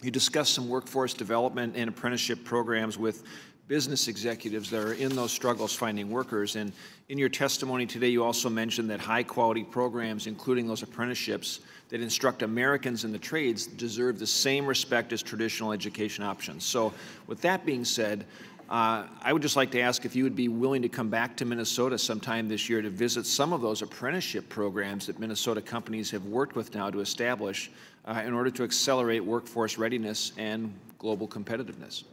You discussed some workforce development and apprenticeship programs with business executives that are in those struggles finding workers. And in your testimony today, you also mentioned that high-quality programs, including those apprenticeships that instruct Americans in the trades, deserve the same respect as traditional education options. So with that being said, I would just like to ask if you would be willing to come back to Minnesota sometime this year to visit some of those apprenticeship programs that Minnesota companies have worked with now to establish in order to accelerate workforce readiness and global competitiveness.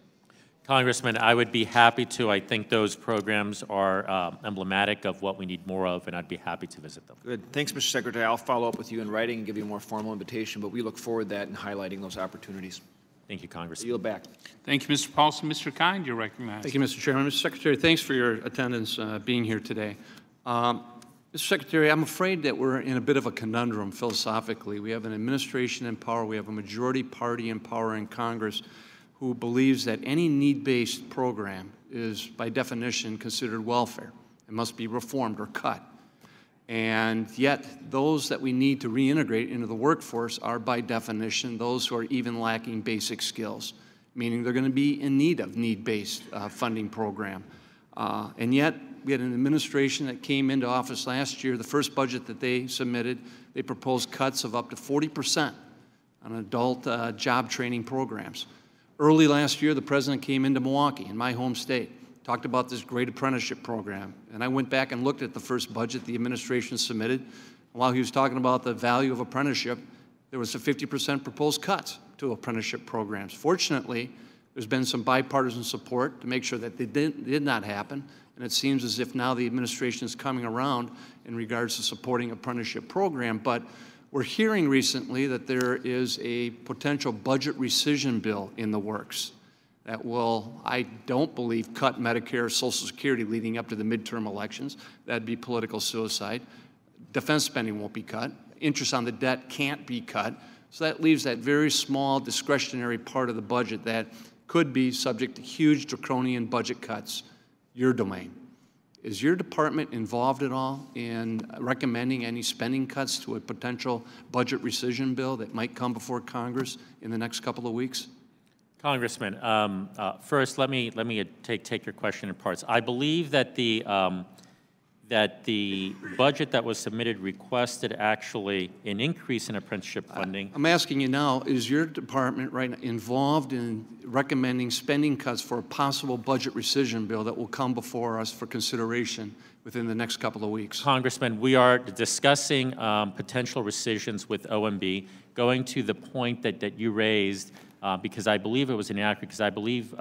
Congressman, I would be happy to. I think those programs are emblematic of what we need more of, and I'd be happy to visit them. Good. Thanks, Mr. Secretary. I'll follow up with you in writing and give you a more formal invitation, but we look forward to that and highlighting those opportunities. Thank you, Congressman. I yield back. Thank you, Mr. Paulson. Mr. Kind, you're recognized. Thank you, Mr. Chairman. Mr. Secretary, thanks for your attendance being here today. Mr. Secretary, I'm afraid that we're in a bit of a conundrum philosophically. We have an administration in power. We have a majority party in power in Congress who believes that any need-based program is, by definition, considered welfare. It must be reformed or cut. And yet, those that we need to reintegrate into the workforce are, by definition, those who are even lacking basic skills, meaning they're going to be in need of need-based funding program. And yet, we had an administration that came into office last year. The first budget that they submitted, they proposed cuts of up to 40% on adult job training programs. Early last year, the president came into Milwaukee, in my home state, talked about this great apprenticeship program. And I went back and looked at the first budget the administration submitted. While he was talking about the value of apprenticeship, there was a 50% proposed cuts to apprenticeship programs. Fortunately, there's been some bipartisan support to make sure that they did not happen. And it seems as if now the administration is coming around in regards to supporting apprenticeship program. But we're hearing recently that there is a potential budget rescission bill in the works that will, I don't believe, cut Medicare, Social Security leading up to the midterm elections. That'd be political suicide. Defense spending won't be cut. Interest on the debt can't be cut. So that leaves that very small discretionary part of the budget that could be subject to huge draconian budget cuts, your domain. Is your department involved at all in recommending any spending cuts to a potential budget rescission bill that might come before Congress in the next couple of weeks? Congressman, first, let me take your question in parts. I believe that the budget that was submitted requested actually an increase in apprenticeship funding. I'm asking you now, is your department right now involved in recommending spending cuts for a possible budget rescission bill that will come before us for consideration within the next couple of weeks? Congressman, we are discussing potential rescissions with OMB, going to the point that you raised, because I believe it was inaccurate, because I believe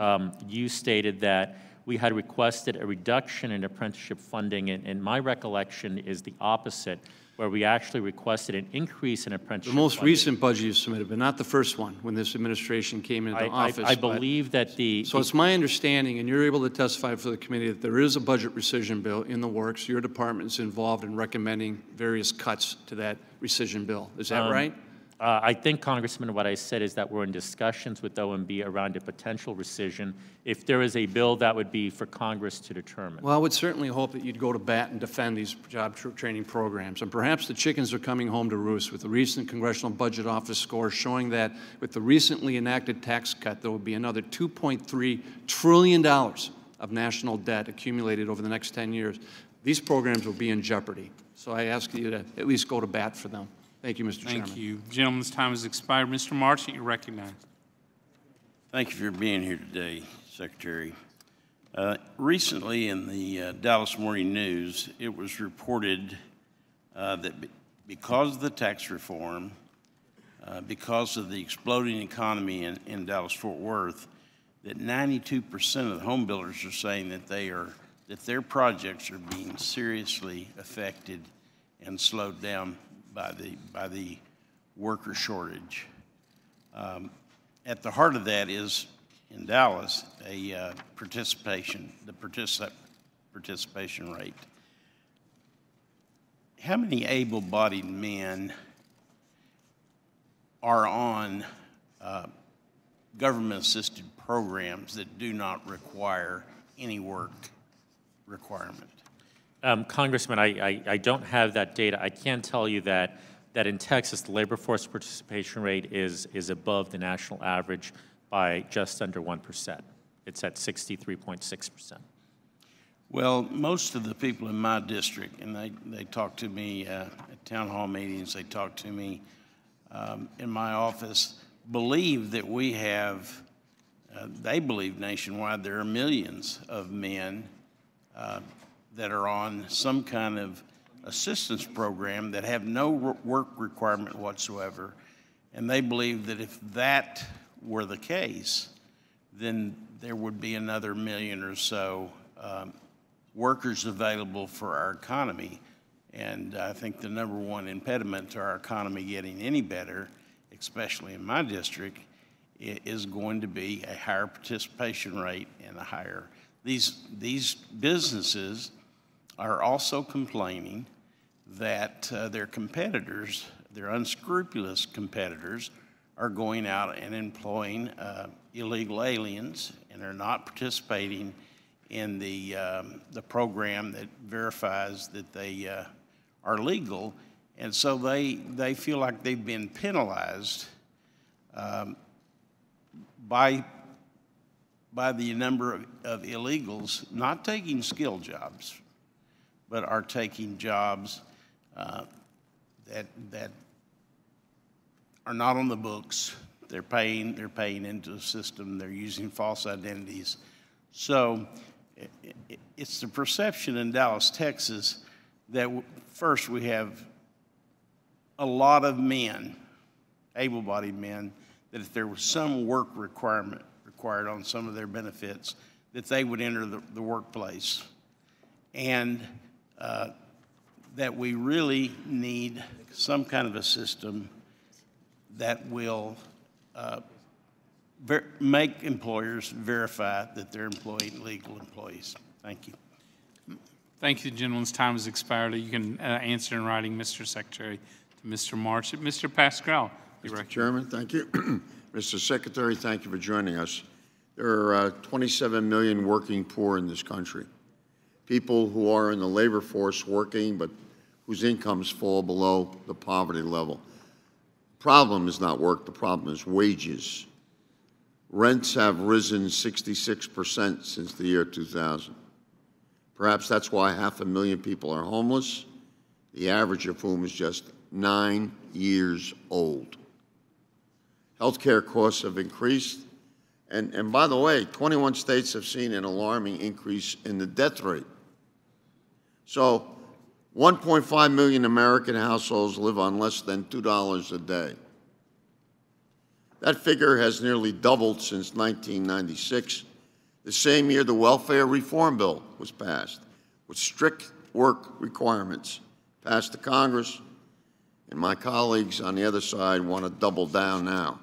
you stated that we had requested a reduction in apprenticeship funding, and my recollection is the opposite, where we actually requested an increase in apprenticeship The most funding. recent budget you submitted, but not the first one when this administration came into office. I believe that So it's my understanding, and you're able to testify for the committee, that there is a budget rescission bill in the works. Your department is involved in recommending various cuts to that rescission bill. Is that right? I think, Congressman, what I said is that we're in discussions with OMB around a potential rescission. If there is a bill, that would be for Congress to determine. Well, I would certainly hope that you'd go to bat and defend these job training programs. And perhaps the chickens are coming home to roost with the recent Congressional Budget Office score showing that with the recently enacted tax cut, there will be another $2.3 trillion of national debt accumulated over the next 10 years. These programs will be in jeopardy. So I ask you to at least go to bat for them. Thank you, Mr. Chairman. Thank you. Gentleman's time has expired. Mr. Marchant, you're recognized. Thank you for being here today, Secretary. Recently in the Dallas Morning News, it was reported that because of the tax reform, because of the exploding economy in Dallas-Fort Worth, that 92% of the home builders are saying that their projects are being seriously affected and slowed down by the worker shortage. At the heart of that is, in Dallas, the participation rate. How many able-bodied men are on government-assisted programs that do not require any work requirement? Congressman, I don't have that data. I can tell you that in Texas, the labor force participation rate is above the national average by just under 1%. It's at 63.6%. Well, most of the people in my district, and they talk to me at town hall meetings, they talk to me in my office, believe that we have, they believe nationwide there are millions of men that are on some kind of assistance program that have no work requirement whatsoever. And they believe that if that were the case, then there would be another million or so workers available for our economy. And I think the number one impediment to our economy getting any better, especially in my district, is going to be a higher participation rate and a higher. These businesses are also complaining that their competitors, their unscrupulous competitors, are going out and employing illegal aliens and are not participating in the program that verifies that they are legal. And so they feel like they've been penalized by the number of illegals not taking skilled jobs, but are taking jobs that are not on the books. They're paying into the system. They're using false identities. So it's the perception in Dallas, Texas, that first we have a lot of men, able-bodied men, that if there was some work required on some of their benefits, that they would enter the workplace. And that we really need some kind of a system that will make employers verify that they're employing legal employees. Thank you. Thank you. The gentleman's time has expired. You can answer in writing, Mr. Secretary, to Mr. Marchant. Mr. Pascal. Mr. Chairman, thank you. Mr. Secretary, thank you for joining us. There are 27 million working poor in this country. People who are in the labor force working, but whose incomes fall below the poverty level. The problem is not work, the problem is wages. Rents have risen 66% since the year 2000. Perhaps that's why 500,000 people are homeless, the average of whom is just 9 years old. Healthcare costs have increased, and by the way, 21 states have seen an alarming increase in the death rate. So 1.5 million American households live on less than $2 a day. That figure has nearly doubled since 1996, the same year the welfare reform bill was passed, with strict work requirements passed to Congress, and my colleagues on the other side want to double down now.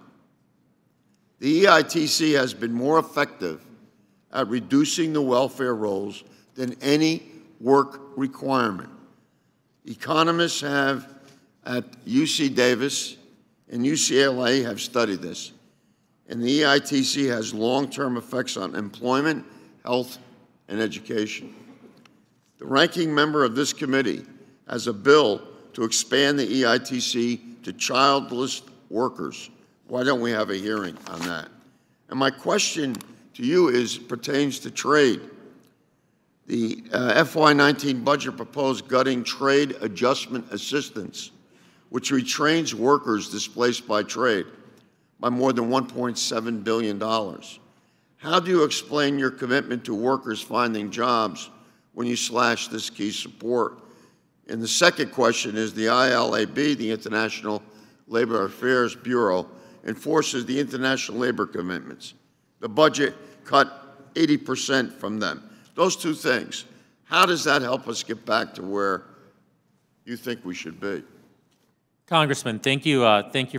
The EITC has been more effective at reducing the welfare rolls than any work requirement. Economists have at UC Davis and UCLA have studied this, and the EITC has long-term effects on employment, health, and education. The ranking member of this committee has a bill to expand the EITC to childless workers. Why don't we have a hearing on that? And my question to you pertains to trade. The FY19 budget proposed gutting trade adjustment assistance, which retrains workers displaced by trade, by more than $1.7 billion. How do you explain your commitment to workers finding jobs when you slash this key support? And the second question is the ILAB, the International Labor Affairs Bureau, enforces the international labor commitments. The budget cut 80% from them. Those two things, how does that help us get back to where you think we should be? Congressman, thank you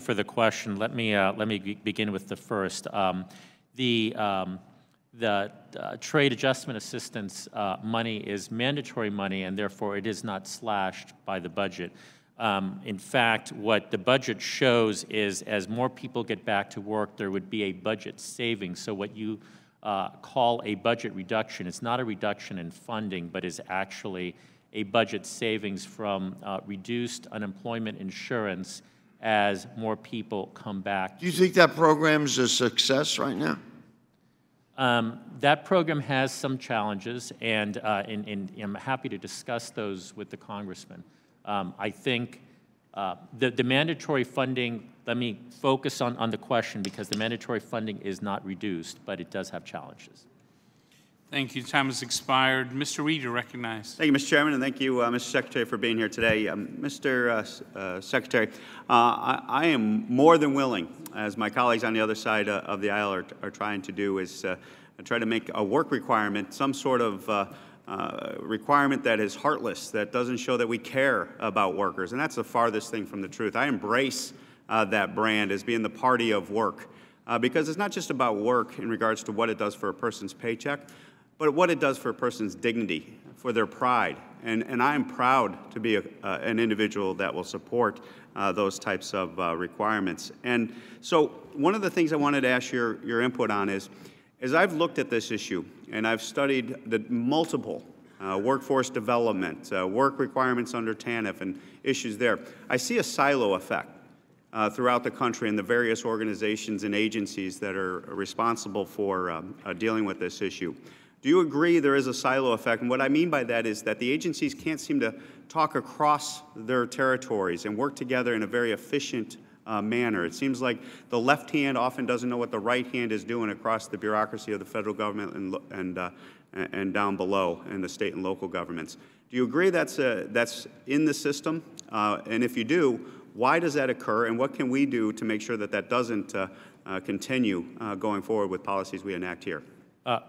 for the question. Let me begin with the first. The trade adjustment assistance money is mandatory money, and therefore it is not slashed by the budget. In fact, what the budget shows is as more people get back to work, there would be a budget savings. So what you call a budget reduction, it's not a reduction in funding, but is actually a budget savings from reduced unemployment insurance as more people come back. Do you think that program's a success right now? That program has some challenges, and I'm happy to discuss those with the congressman. I think the mandatory funding, let me focus on the question because the mandatory funding is not reduced, but it does have challenges. Thank you. Time has expired. Mr. Reed, you're recognized. Thank you, Mr. Chairman, and thank you, Mr. Secretary, for being here today. Mr. Secretary, I am more than willing, as my colleagues on the other side of the aisle are trying to do, is try to make a work requirement, some sort of requirement that is heartless, that doesn't show that we care about workers, and that's the farthest thing from the truth. I embrace that brand as being the party of work, because it's not just about work in regards to what it does for a person's paycheck, but what it does for a person's dignity, for their pride. And I am proud to be an individual that will support those types of requirements. And so one of the things I wanted to ask your input on is, as I've looked at this issue, and I've studied the multiple workforce development, work requirements under Tanf and issues there, I see a silo effect throughout the country and the various organizations and agencies that are responsible for dealing with this issue. Do you agree there is a silo effect? And what I mean by that is that the agencies can't seem to talk across their territories and work together in a very efficient manner. It seems like the left hand often doesn't know what the right hand is doing across the bureaucracy of the federal government and down below in the state and local governments. Do you agree that's in the system? And if you do, why does that occur? And what can we do to make sure that that doesn't continue going forward with policies we enact here?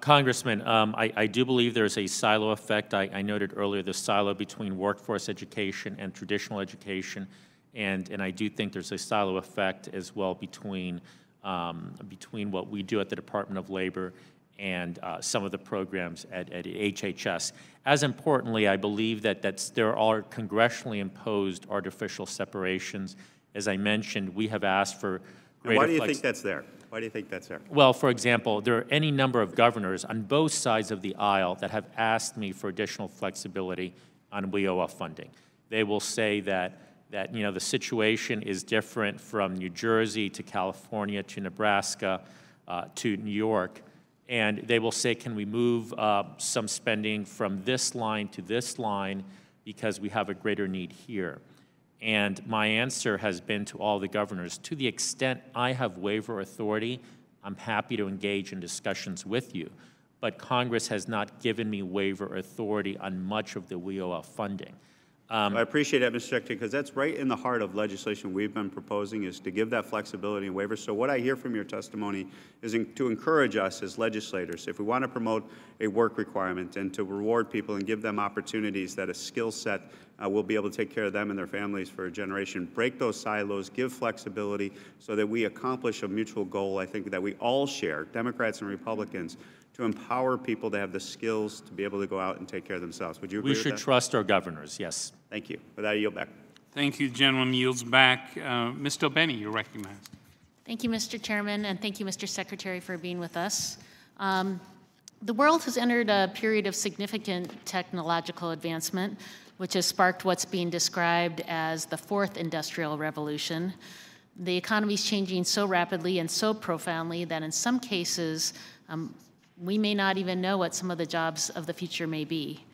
Congressman, I do believe there's a silo effect. I noted earlier the silo between workforce education and traditional education, and I do think there's a silo effect as well between what we do at the Department of Labor and some of the programs at HHS. As importantly, I believe that there are congressionally imposed artificial separations. As I mentioned, we have asked for greater why do you think that's there? Why do you think that's there? Well, for example, there are any number of governors on both sides of the aisle that have asked me for additional flexibility on WIOA funding. They will say that the situation is different from New Jersey to California to Nebraska to New York, and they will say, can we move some spending from this line to this line because we have a greater need here? And my answer has been to all the governors, to the extent I have waiver authority, I'm happy to engage in discussions with you. But Congress has not given me waiver authority on much of the WIOA funding. I appreciate that, Mr. Secretary, because that's right in the heart of legislation we've been proposing, is to give that flexibility and waivers. So what I hear from your testimony is to encourage us as legislators, if we want to promote a work requirement and to reward people and give them opportunities that a skill set will be able to take care of them and their families for a generation, break those silos, give flexibility so that we accomplish a mutual goal, I think, that we all share, Democrats and Republicans, to empower people to have the skills to be able to go out and take care of themselves. Would you agree with that? We should trust our governors, yes. Thank you. With that, I yield back. Thank you. The gentleman yields back. Ms. Dobeni, you're recognized. Thank you, Mr. Chairman, and thank you, Mr. Secretary, for being with us. The world has entered a period of significant technological advancement, which has sparked what's being described as the fourth industrial revolution. The economy is changing so rapidly and so profoundly that in some cases, we may not even know what some of the jobs of the future may be.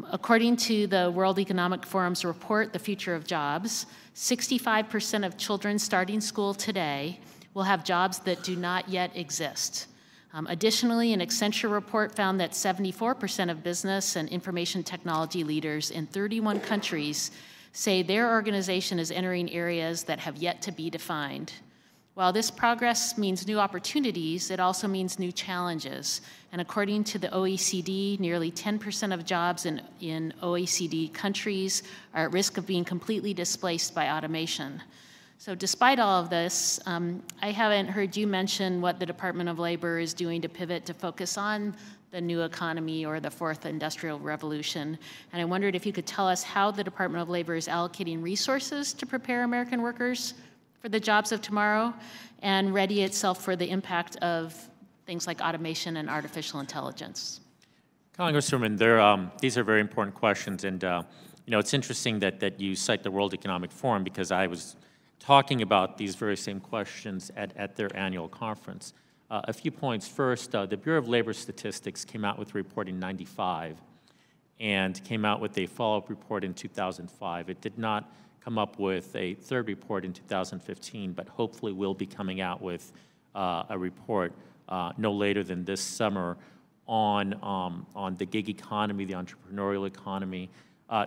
According to the World Economic Forum's report, The Future of Jobs, 65% of children starting school today will have jobs that do not yet exist. Additionally, an Accenture report found that 74% of business and information technology leaders in 31 countries say their organization is entering areas that have yet to be defined. While this progress means new opportunities, it also means new challenges. And according to the OECD, nearly 10% of jobs in OECD countries are at risk of being completely displaced by automation. So despite all of this, I haven't heard you mention what the Department of Labor is doing to pivot to focus on the new economy or the fourth industrial revolution. And I wondered if you could tell us how the Department of Labor is allocating resources to prepare American workers for the jobs of tomorrow and ready itself for the impact of things like automation and artificial intelligence. Congresswoman, these are very important questions, and it's interesting that you cite the World Economic Forum, because I was talking about these very same questions at their annual conference. A few points. First, the Bureau of Labor Statistics came out with a report in '95 and came out with a follow-up report in 2005. It did not come up with a third report in 2015, but hopefully will be coming out with a report no later than this summer on the gig economy, the entrepreneurial economy,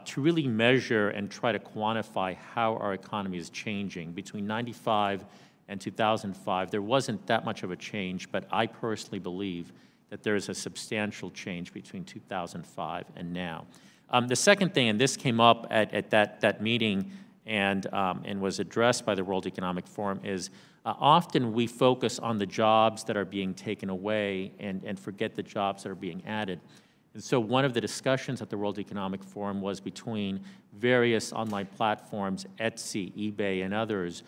to really measure and try to quantify how our economy is changing. Between '95 and 2005, there wasn't that much of a change, but I personally believe that there is a substantial change between 2005 and now. The second thing, and this came up at that meeting and was addressed by the World Economic Forum, is often we focus on the jobs that are being taken away and forget the jobs that are being added. And so one of the discussions at the World Economic Forum was between various online platforms, Etsy, eBay, and others.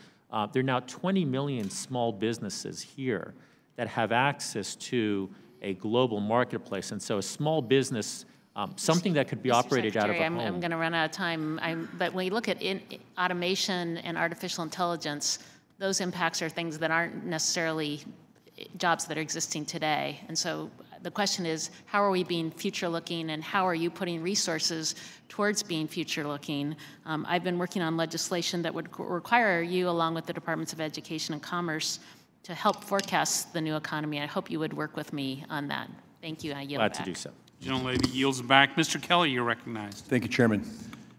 There are now 20 million small businesses here that have access to a global marketplace. And so a small business, something that could be operated out of a home. I'm going to run out of time, but when you look at automation and artificial intelligence, those impacts are things that aren't necessarily jobs that are existing today. And so the question is, how are we being future-looking, and how are you putting resources towards being future-looking? I've been working on legislation that would require you, along with the Departments of Education and Commerce, to help forecast the new economy. I hope you would work with me on that. Thank you. I yield back. Glad to do so. Gentlelady yields back. Mr. Kelly, you're recognized. Thank you, Chairman.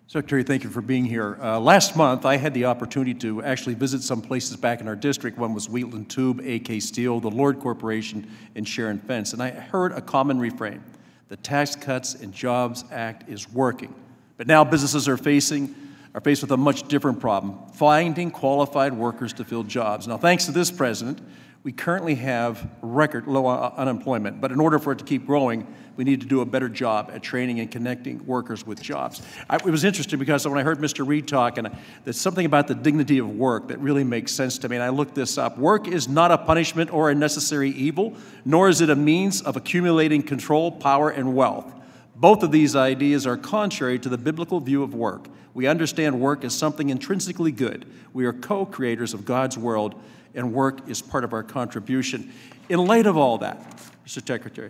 Secretary, thank you for being here. Last month, I had the opportunity to actually visit some places back in our district. One was Wheatland Tube, AK Steel, the Lord Corporation, and Sharon Fence. And I heard a common refrain: the Tax Cuts and Jobs Act is working. But now businesses are faced with a much different problem: finding qualified workers to fill jobs. Now, thanks to this president, we currently have record low unemployment, but in order for it to keep growing, we need to do a better job at training and connecting workers with jobs. It was interesting because when I heard Mr. Reed talk, and there's something about the dignity of work that really makes sense to me, and I looked this up. Work is not a punishment or a necessary evil, nor is it a means of accumulating control, power, and wealth. Both of these ideas are contrary to the biblical view of work. We understand work as something intrinsically good. We are co-creators of God's world, and work is part of our contribution. In light of all that, Mr.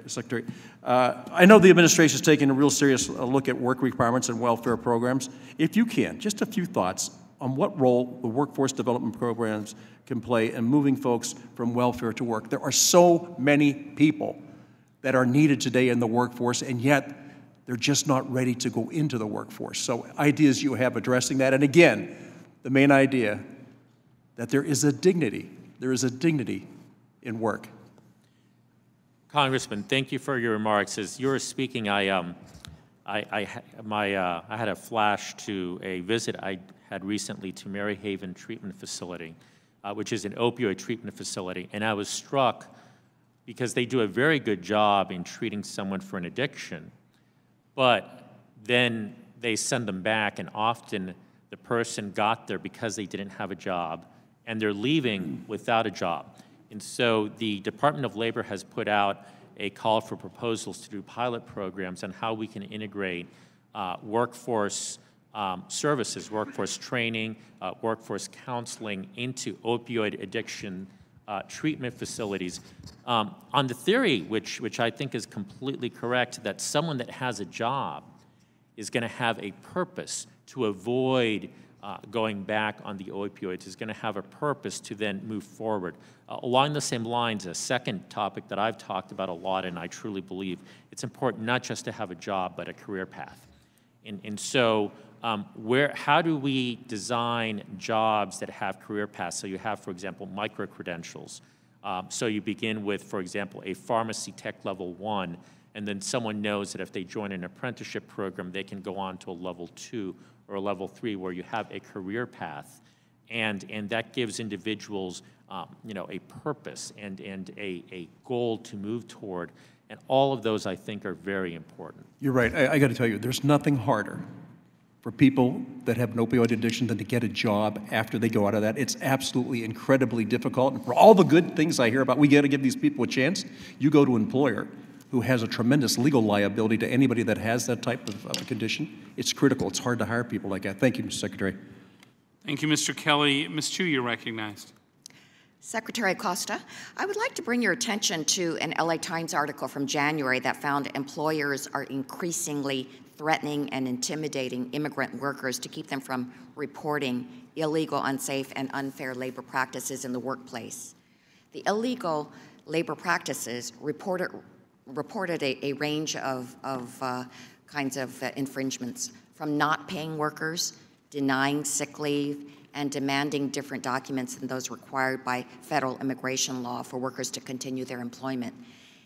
Secretary, I know the administration is taking a real serious look at work requirements and welfare programs. If you can, just a few thoughts on what role the workforce development programs can play in moving folks from welfare to work. There are so many people that are needed today in the workforce, and yet they're just not ready to go into the workforce. So ideas you have addressing that, and again, the main idea that there is a dignity in work. Congressman, thank you for your remarks. As you were speaking, I had a flash to a visit I had recently to Mary Haven Treatment Facility, which is an opioid treatment facility, and I was struck because they do a very good job in treating someone for an addiction, but then they send them back, and often the person got there because they didn't have a job, and they're leaving without a job. And so the Department of Labor has put out a call for proposals to do pilot programs on how we can integrate workforce services, workforce training, workforce counseling into opioid addiction treatment facilities. On the theory, which I think is completely correct, that someone that has a job is going to have a purpose to avoid going back on the opioids, is going to have a purpose to then move forward. Along the same lines, a second topic that I've talked about a lot, and I truly believe it's important not just to have a job, but a career path. And so how do we design jobs that have career paths? So you have, for example, micro-credentials. So you begin with, for example, a pharmacy tech level 1, and then someone knows that if they join an apprenticeship program, they can go on to a level 2 or a level 3 where you have a career path. And that gives individuals a purpose and a goal to move toward. And all of those, I think, are very important. You're right. I got to tell you, there's nothing harder for people that have an opioid addiction than to get a job after they go out of that. It's absolutely incredibly difficult. And for all the good things I hear about, we got to give these people a chance. You go to an employer who has a tremendous legal liability to anybody that has that type of a condition. It's critical. It's hard to hire people like that. Thank you, Mr. Secretary. Thank you, Mr. Kelly. Ms. Chu, you're recognized. Secretary Acosta, I would like to bring your attention to an LA Times article from January that found employers are increasingly threatening and intimidating immigrant workers to keep them from reporting illegal, unsafe, and unfair labor practices in the workplace. The illegal labor practices reported a range of kinds of infringements, from not paying workers, denying sick leave, and demanding different documents than those required by federal immigration law for workers to continue their employment.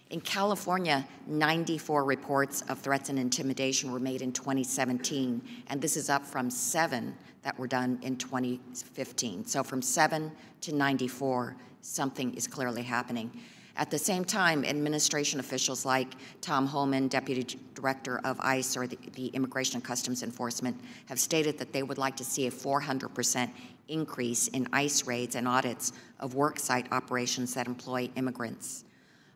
In California, 94 reports of threats and intimidation were made in 2017, and this is up from 7 that were done in 2015. So from 7 to 94, something is clearly happening. At the same time, administration officials like Tom Holman, Deputy Director of ICE, or the Immigration and Customs Enforcement, have stated that they would like to see a 400% increase in ICE raids and audits of worksite operations that employ immigrants.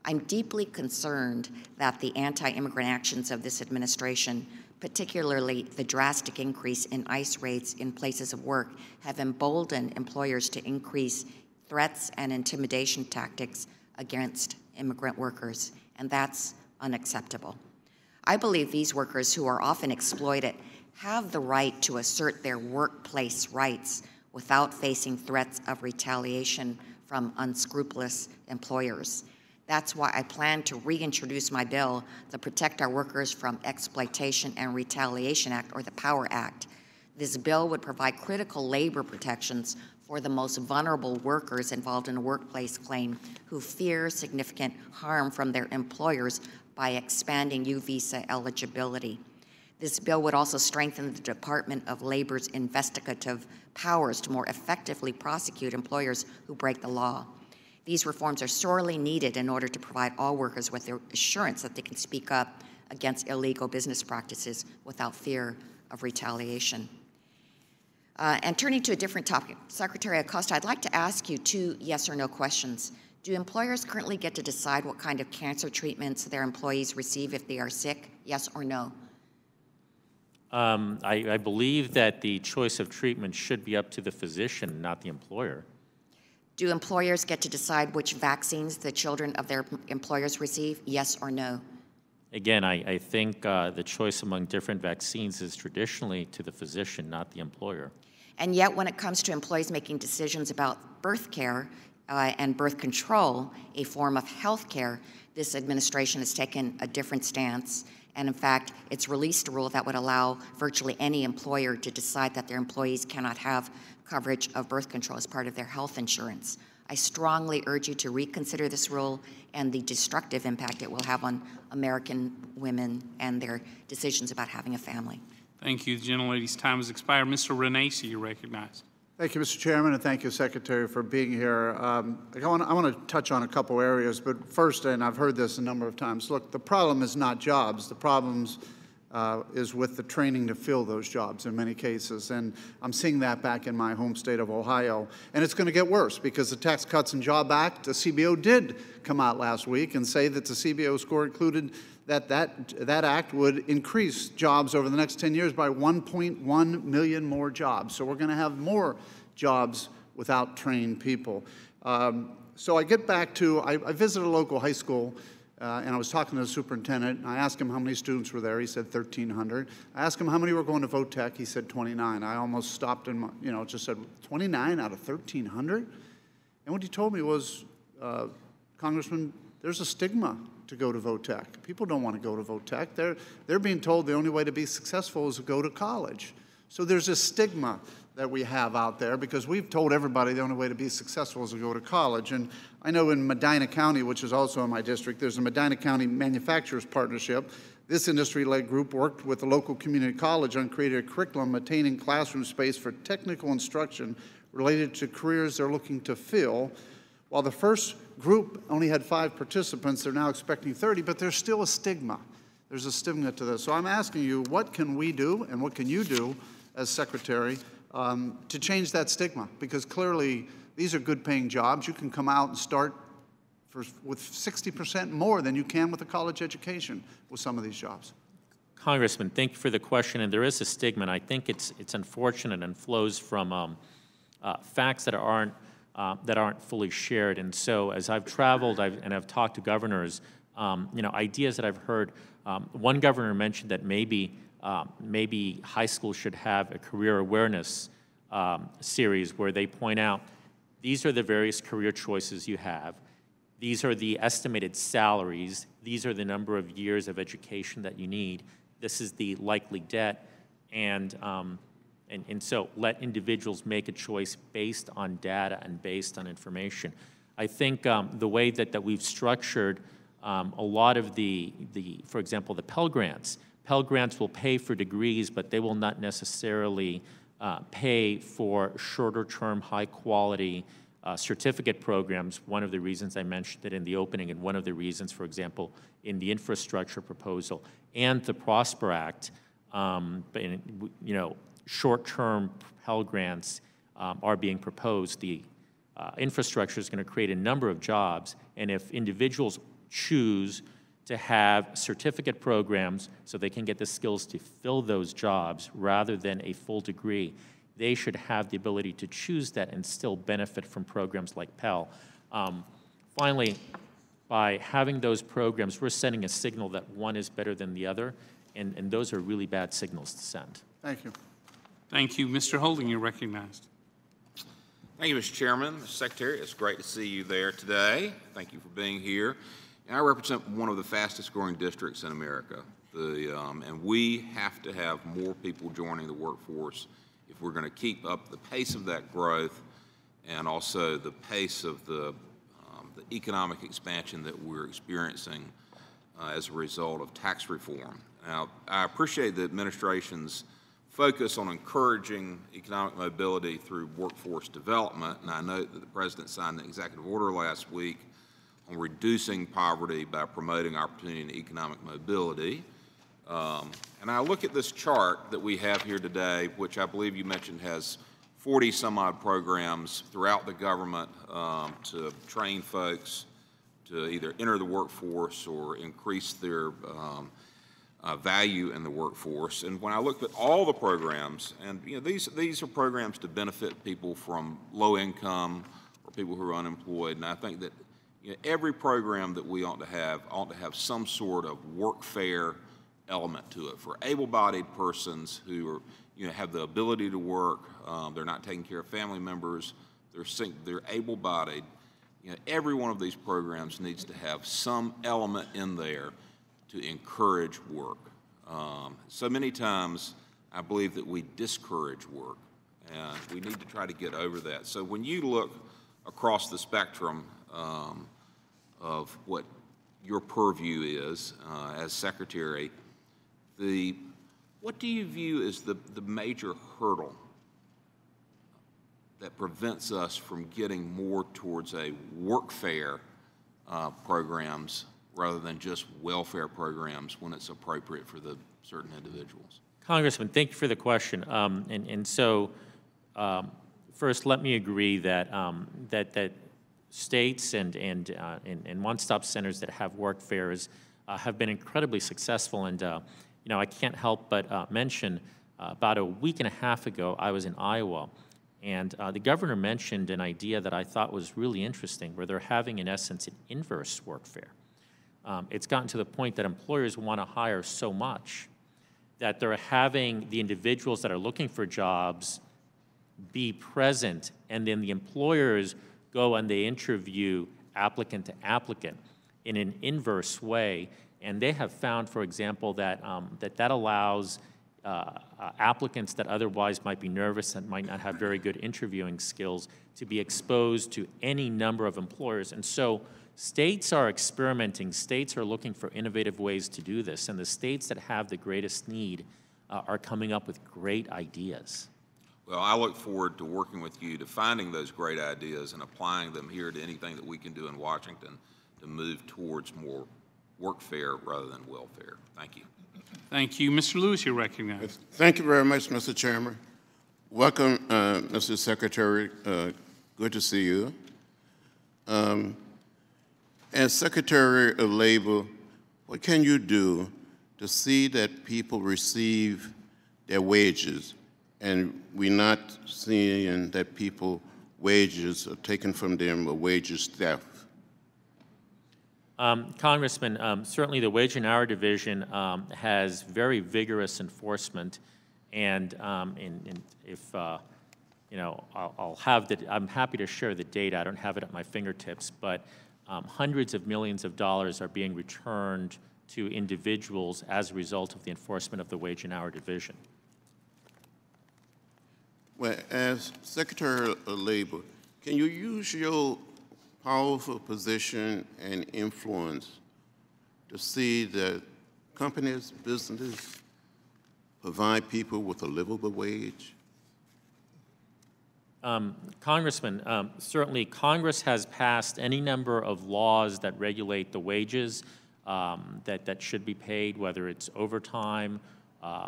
I'm deeply concerned that the anti-immigrant actions of this administration, particularly the drastic increase in ICE raids in places of work, have emboldened employers to increase threats and intimidation tactics against immigrant workers, and that's unacceptable. I believe these workers, who are often exploited, have the right to assert their workplace rights without facing threats of retaliation from unscrupulous employers. That's why I plan to reintroduce my bill, the Protect Our Workers from Exploitation and Retaliation Act, or the POWER Act. This bill would provide critical labor protections for the most vulnerable workers involved in a workplace claim who fear significant harm from their employers by expanding U-visa eligibility. This bill would also strengthen the Department of Labor's investigative powers to more effectively prosecute employers who break the law. These reforms are sorely needed in order to provide all workers with the assurance that they can speak up against illegal business practices without fear of retaliation. And turning to a different topic, Secretary Acosta, I'd like to ask you 2 yes or no questions. Do employers currently get to decide what kind of cancer treatments their employees receive if they are sick, yes or no? I believe that the choice of treatment should be up to the physician, not the employer. Do employers get to decide which vaccines the children of their employers receive, yes or no? Again, I think the choice among different vaccines is traditionally to the physician, not the employer. And yet, when it comes to employees making decisions about birth care and birth control, a form of health care, this administration has taken a different stance. And in fact, it's released a rule that would allow virtually any employer to decide that their employees cannot have coverage of birth control as part of their health insurance. I strongly urge you to reconsider this rule and the destructive impact it will have on American women and their decisions about having a family. Thank you. The gentlelady's time has expired. Mr. Renacci, you're recognized. Thank you, Mr. Chairman, and thank you, Secretary, for being here. I want to touch on a couple areas, but first, and I've heard this a number of times, look, the problem is not jobs. The problem's is with the training to fill those jobs in many cases. And I'm seeing that back in my home state of Ohio. And it's going to get worse because the Tax Cuts and Jobs Act, the CBO did come out last week and say that the CBO score included that act would increase jobs over the next 10 years by 1.1 million more jobs. So we're going to have more jobs without trained people. So I get back to, I visited a local high school, and I was talking to the superintendent, and I asked him how many students were there. He said 1,300. I asked him how many were going to VOTEC. He said 29. I almost stopped and, just said, 29 out of 1,300? And what he told me was, Congressman, there's a stigma to go to VOTEC. People don't want to go to VOTEC. They're being told the only way to be successful is to go to college. So there's a stigma that we have out there because we've told everybody the only way to be successful is to go to college. And I know in Medina County, which is also in my district, there's a Medina County Manufacturers Partnership. This industry-led group worked with the local community college on creating a curriculum attaining classroom space for technical instruction related to careers they're looking to fill. While the first group only had 5 participants, they're now expecting 30, but there's still a stigma. There's a stigma to this. So I'm asking you, what can we do and what can you do as Secretary to change that stigma? Because clearly these are good paying jobs. You can come out and start with 60% more than you can with a college education with some of these jobs. Congressman, thank you for the question. And there is a stigma, and I think it's unfortunate and flows from facts that aren't fully shared. And so as I've traveled and I've talked to governors, ideas that I've heard, one governor mentioned that maybe high school should have a career awareness series where they point out, these are the various career choices you have. These are the estimated salaries. These are the number of years of education that you need. This is the likely debt. And so let individuals make a choice based on data and based on information. I think the way that we've structured a lot of for example, the Pell Grants. Pell Grants will pay for degrees, but they will not necessarily pay for shorter-term, high-quality certificate programs. One of the reasons I mentioned it in the opening, and one of the reasons, for example, in the infrastructure proposal and the Prosper Act, short-term Pell Grants are being proposed. The infrastructure is going to create a number of jobs, and if individuals choose to have certificate programs so they can get the skills to fill those jobs rather than a full degree, they should have the ability to choose that and still benefit from programs like Pell. Finally, by having those programs, we're sending a signal that one is better than the other, and those are really bad signals to send. Thank you. Thank you. Mr. Holding, you're recognized. Thank you, Mr. Chairman. Mr. Secretary, it's great to see you there today. Thank you for being here. And I represent one of the fastest growing districts in America, and we have to have more people joining the workforce if we're going to keep up the pace of that growth and also the pace of the economic expansion that we're experiencing as a result of tax reform. Now, I appreciate the administration's focus on encouraging economic mobility through workforce development, and I note that the President signed an executive order last week on reducing poverty by promoting opportunity and economic mobility. And I look at this chart that we have here today, which I believe you mentioned has 40-some-odd programs throughout the government to train folks to either enter the workforce or increase their value in the workforce. And when I looked at all the programs, and these are programs to benefit people from low income or people who are unemployed, and I think that every program that we ought to have some sort of workfare element to it for able-bodied persons who are, have the ability to work. They're not taking care of family members. They're able-bodied. Every one of these programs needs to have some element in there to encourage work. So many times, I believe that we discourage work, and we need to try to get over that. So when you look across the spectrum of what your purview is as Secretary, what do you view as the major hurdle that prevents us from getting more towards a workfare programs rather than just welfare programs when it's appropriate for the certain individuals. Congressman, thank you for the question. First, let me agree that that states and one-stop centers that have work fairs have been incredibly successful. And I can't help but mention about a week and a half ago, I was in Iowa, and the governor mentioned an idea that I thought was really interesting, where they're having, in essence, an inverse work fair. It's gotten to the point that employers want to hire so much that they're having the individuals that are looking for jobs be present, and then the employers go and they interview applicant to applicant in an inverse way. And they have found, for example, that that allows applicants that otherwise might be nervous and might not have very good interviewing skills to be exposed to any number of employers. And so states are experimenting, states are looking for innovative ways to do this, and the states that have the greatest need are coming up with great ideas. Well, I look forward to working with you to finding those great ideas and applying them here to anything that we can do in Washington to move towards more workfare rather than welfare. Thank you. Thank you. Mr. Lewis, you're recognized. Thank you very much, Mr. Chairman. Welcome, Mr. Secretary. Good to see you. As Secretary of Labor, what can you do to see that people receive their wages and we're not seeing that people wages are taken from them or wages theft? Congressman, certainly the Wage and Hour Division has very vigorous enforcement, and if I'll have I'm happy to share the data. I don't have it at my fingertips, but hundreds of millions of dollars are being returned to individuals as a result of the enforcement of the Wage and Hour Division. Well, as Secretary of Labor, can you use your powerful position and influence to see that companies, businesses provide people with a livable wage? Congressman, certainly Congress has passed any number of laws that regulate the wages that should be paid, whether it's overtime,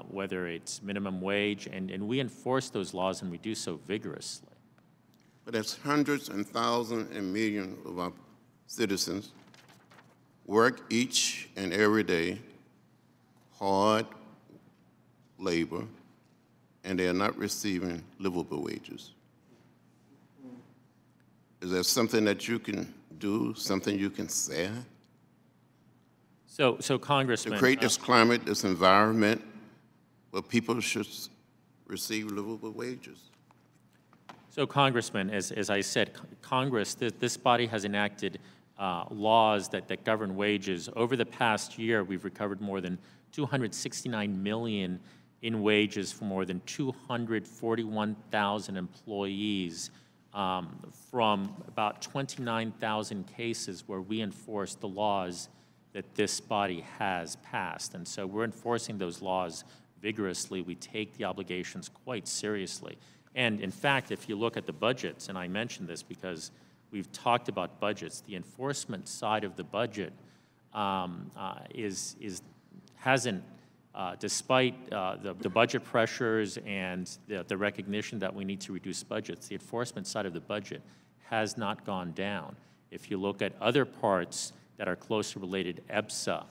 whether it's minimum wage, and we enforce those laws, and we do so vigorously. But as hundreds and thousands and millions of our citizens work each and every day, hard labor, and they are not receiving livable wages. Is there something that you can do, something you can say? So Congressman, to create this climate, this environment where people should receive livable wages. So Congressman, as I said, Congress, this body has enacted laws that govern wages. Over the past year, we've recovered more than $269 million in wages for more than 241,000 employees from about 29,000 cases where we enforce the laws that this body has passed. And so we're enforcing those laws vigorously. We take the obligations quite seriously. And in fact, if you look at the budgets, and I mentioned this because we've talked about budgets, the enforcement side of the budget hasn't, despite the budget pressures and the recognition that we need to reduce budgets, the enforcement side of the budget has not gone down. If you look at other parts that are closely related, EBSA,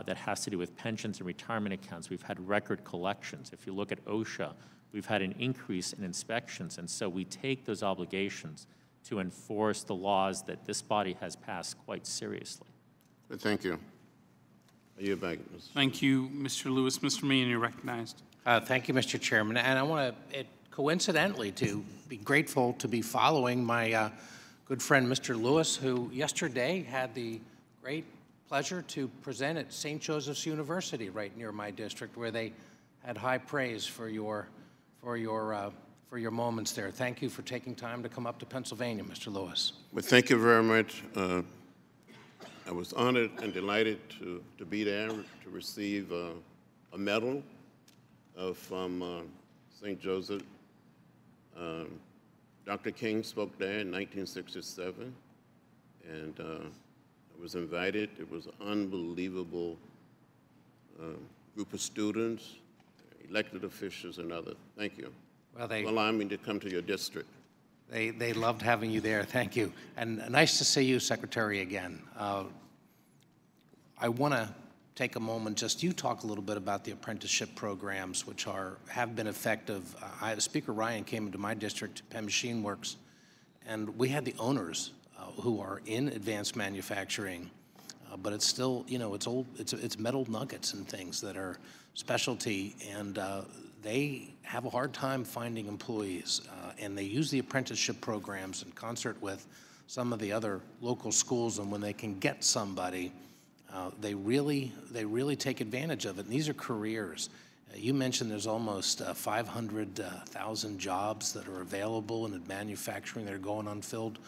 that has to do with pensions and retirement accounts, we've had record collections. If you look at OSHA, we've had an increase in inspections, and so we take those obligations to enforce the laws that this body has passed quite seriously. Thank you. Are you back, Mr. Thank you, Mr. Lewis. Mr. Meehan, you're recognized. Thank you, Mr. Chairman. And I want to, coincidentally, to be grateful to be following my good friend, Mr. Lewis, who yesterday had the great pleasure to present at St. Joseph's University, right near my district, where they had high praise for your moments there. Thank you for taking time to come up to Pennsylvania, Mr. Lewis. Well, thank you very much. I was honored and delighted to be there to receive a medal from St. Joseph. Dr. King spoke there in 1967, and I was invited. It was an unbelievable group of students, elected officials, and others. Thank you. Well, for allowing me to come to your district. They loved having you there. Thank you. And nice to see you, Secretary, again. I want to take a moment, just you talk a little bit about the apprenticeship programs, which have been effective. Speaker Ryan came into my district, Penn Machine Works, and we had the owners who are in advanced manufacturing, but it's still, you know, it's metal nuggets and things that are specialty, and they have a hard time finding employees, and they use the apprenticeship programs in concert with some of the other local schools, and when they can get somebody, they really take advantage of it, and these are careers. You mentioned there's almost 500,000 jobs that are available in manufacturing that are going unfilled.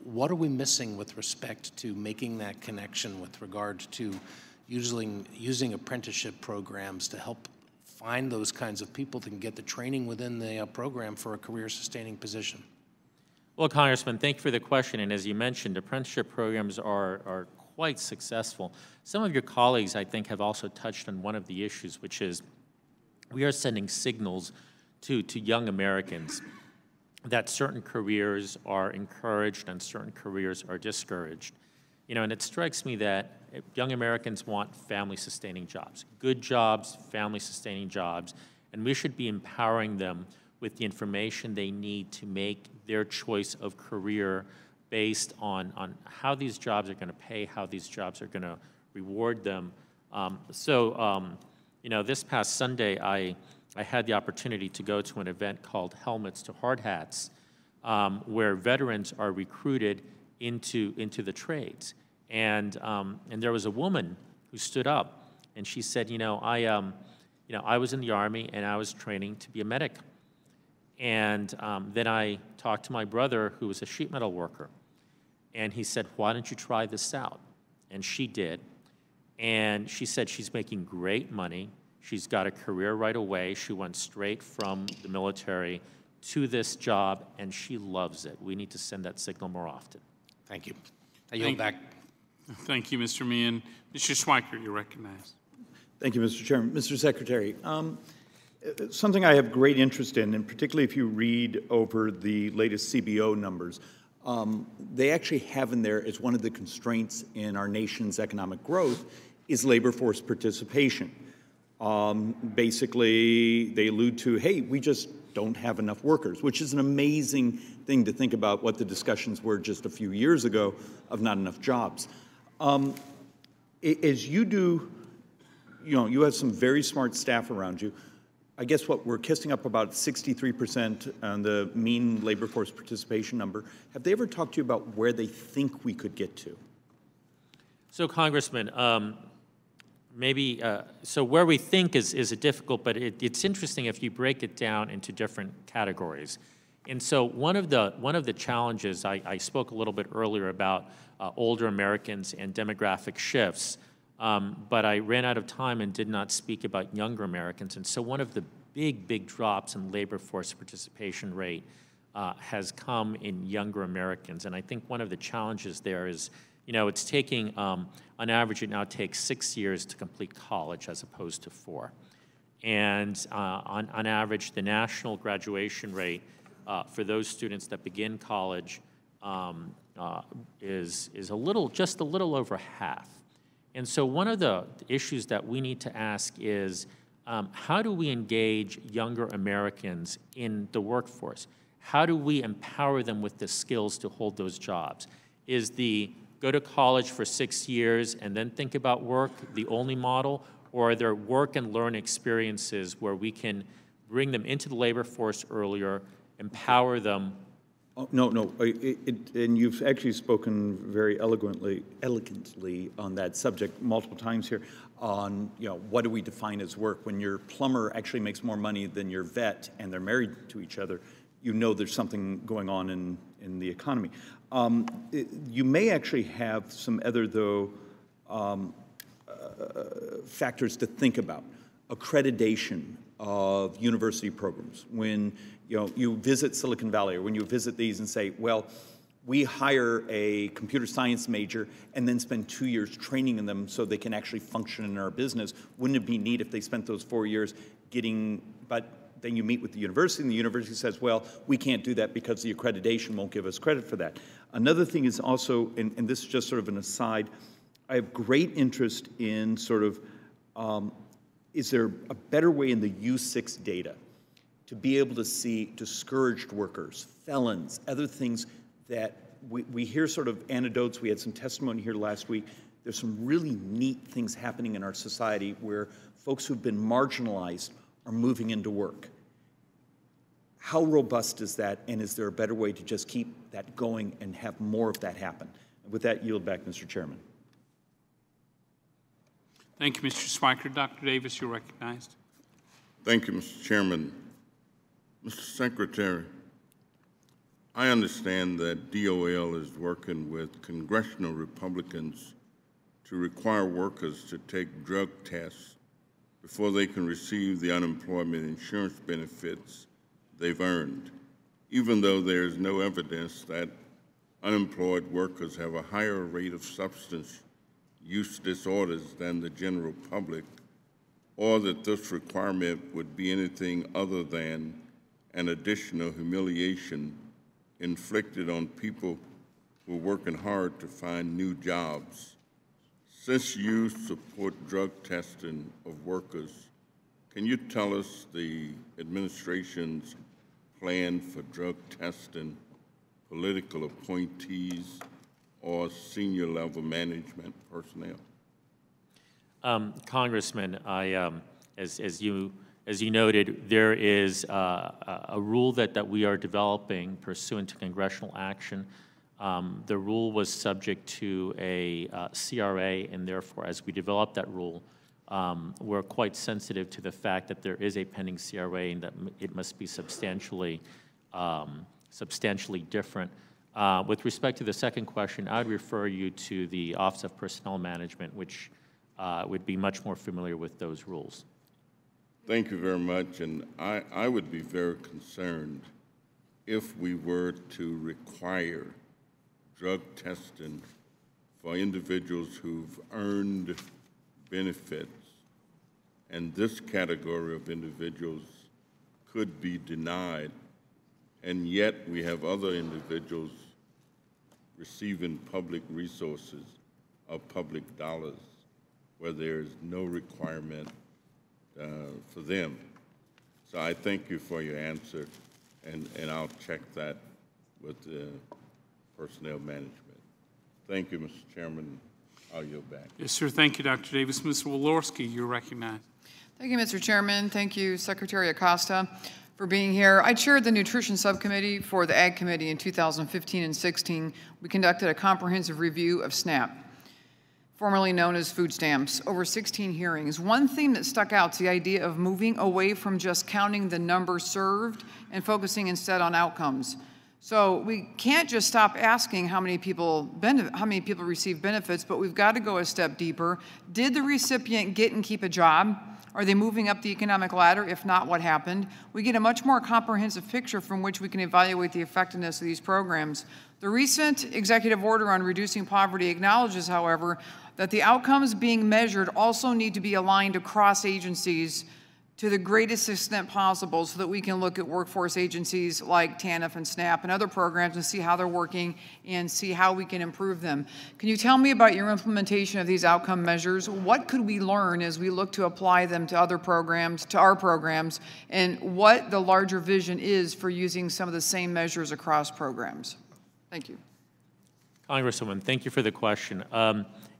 What are we missing with respect to making that connection with regard to using apprenticeship programs to help find those kinds of people that can get the training within the program for a career-sustaining position? Well, Congressman, thank you for the question. And as you mentioned, apprenticeship programs are quite successful. Some of your colleagues, I think, have also touched on one of the issues, which is we are sending signals to young Americans that certain careers are encouraged and certain careers are discouraged. You know, and it strikes me that young Americans want family-sustaining jobs, good jobs, family-sustaining jobs, and we should be empowering them with the information they need to make their choice of career based on how these jobs are going to pay, how these jobs are going to reward them. You know, this past Sunday, I had the opportunity to go to an event called Helmets to Hard Hats, where veterans are recruited into the trades. And there was a woman who stood up, and she said, I was in the Army, and I was training to be a medic. And then I talked to my brother, who was a sheet metal worker, and he said, why don't you try this out? And she did. And she said she's making great money. She's got a career right away. She went straight from the military to this job, and she loves it. We need to send that signal more often. Thank you. I yield back. Thank you, Mr. Meehan. Mr. Schweiker, you're recognized. Thank you, Mr. Chairman. Mr. Secretary, something I have great interest in, and particularly if you read over the latest CBO numbers, they actually have in there as one of the constraints in our nation's economic growth is labor force participation. Basically, they allude to, hey, we just don't have enough workers, which is an amazing thing to think about what the discussions were just a few years ago of not enough jobs. As you do, you have some very smart staff around you. I guess what we're kissing up about 63% on the mean labor force participation number. Have they ever talked to you about where they think we could get to? So, Congressman, so where we think is difficult, but it's interesting if you break it down into different categories. And so one of the challenges, I spoke a little bit earlier about older Americans and demographic shifts, but I ran out of time and did not speak about younger Americans. And so one of the big drops in labor force participation rate has come in younger Americans. And I think one of the challenges there is, it's taking, on average, it now takes 6 years to complete college as opposed to 4. And on average, the national graduation rate for those students that begin college is just a little over half. And so one of the issues that we need to ask is, how do we engage younger Americans in the workforce? How do we empower them with the skills to hold those jobs? Is the go to college for 6 years and then think about work the only model, or are there work and learn experiences where we can bring them into the labor force earlier, empower them? Oh, no, and you've actually spoken very elegantly on that subject multiple times here on, what do we define as work? When your plumber actually makes more money than your vet and they're married to each other, there's something going on in the economy. You may actually have some other, though, factors to think about. Accreditation of university programs. When you visit Silicon Valley, or when you visit these and say, well, we hire a computer science major and then spend 2 years training them so they can actually function in our business. Wouldn't it be neat if they spent those 4 years but then you meet with the university and the university says, well, we can't do that because the accreditation won't give us credit for that. Another thing is also, and this is just sort of an aside, I have great interest in sort of, is there a better way in the U6 data to be able to see discouraged workers, felons, other things that we hear sort of anecdotes. We had some testimony here last week. There's some really neat things happening in our society where folks who've been marginalized are moving into work. How robust is that, and is there a better way to just keep that going and have more of that happen? And with that, yield back, Mr. Chairman. Thank you, Mr. Spiker. Dr. Davis, you're recognized. Thank you, Mr. Chairman. Mr. Secretary, I understand that DOL is working with congressional Republicans to require workers to take drug tests before they can receive the unemployment insurance benefits they've earned, even though there is no evidence that unemployed workers have a higher rate of substance use disorders than the general public, or that this requirement would be anything other than an additional humiliation inflicted on people who are working hard to find new jobs. Since you support drug testing of workers, can you tell us the administration's plan for drug testing political appointees or senior level management personnel? Congressman, as you noted, there is a rule that we are developing pursuant to congressional action. The rule was subject to a CRA, and therefore, as we develop that rule, we're quite sensitive to the fact that there is a pending CRA and that it must be substantially different. With respect to the second question, I would refer you to the Office of Personnel Management, which would be much more familiar with those rules. Thank you very much, and I would be very concerned if we were to require drug testing for individuals who've earned benefits, and this category of individuals could be denied, and yet we have other individuals receiving public resources of public dollars where there's no requirement for them. So I thank you for your answer, and I'll check that with the personnel management. Thank you, Mr. Chairman. I'll yield back. Yes, sir. Thank you, Dr. Davis. Ms. Walorski, you're recognized. Thank you, Mr. Chairman. Thank you, Secretary Acosta, for being here. I chaired the Nutrition Subcommittee for the Ag Committee in 2015 and 16. We conducted a comprehensive review of SNAP, formerly known as food stamps, over 16 hearings. One theme that stuck out is the idea of moving away from just counting the number served and focusing instead on outcomes. So we can't just stop asking how many people receive benefits, but we've got to go a step deeper. Did the recipient get and keep a job? Are they moving up the economic ladder? If not, what happened? We get a much more comprehensive picture from which we can evaluate the effectiveness of these programs. The recent executive order on reducing poverty acknowledges, however, that the outcomes being measured also need to be aligned across agencies to the greatest extent possible so that we can look at workforce agencies like Tanf and SNAP and other programs and see how they're working and see how we can improve them. Can you tell me about your implementation of these outcome measures? What could we learn as we look to apply them to other programs, to our programs, and what the larger vision is for using some of the same measures across programs? Thank you. Congresswoman, thank you for the question.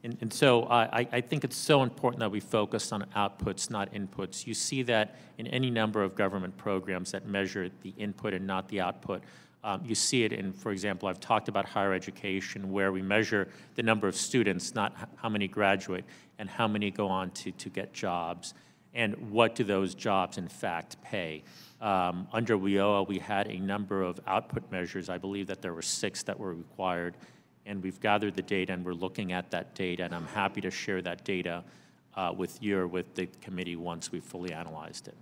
And so I think it's so important that we focus on outputs, not inputs. You see that in any number of government programs that measure the input and not the output. You see it in, for example, I've talked about higher education, where we measure the number of students, not how many graduate, and how many go on to get jobs, and what do those jobs in fact pay. Under WIOA, we had a number of output measures. I believe that there were 6 that were required. And we've gathered the data, and we're looking at that data, and I'm happy to share that data with you or with the committee once we've fully analyzed it.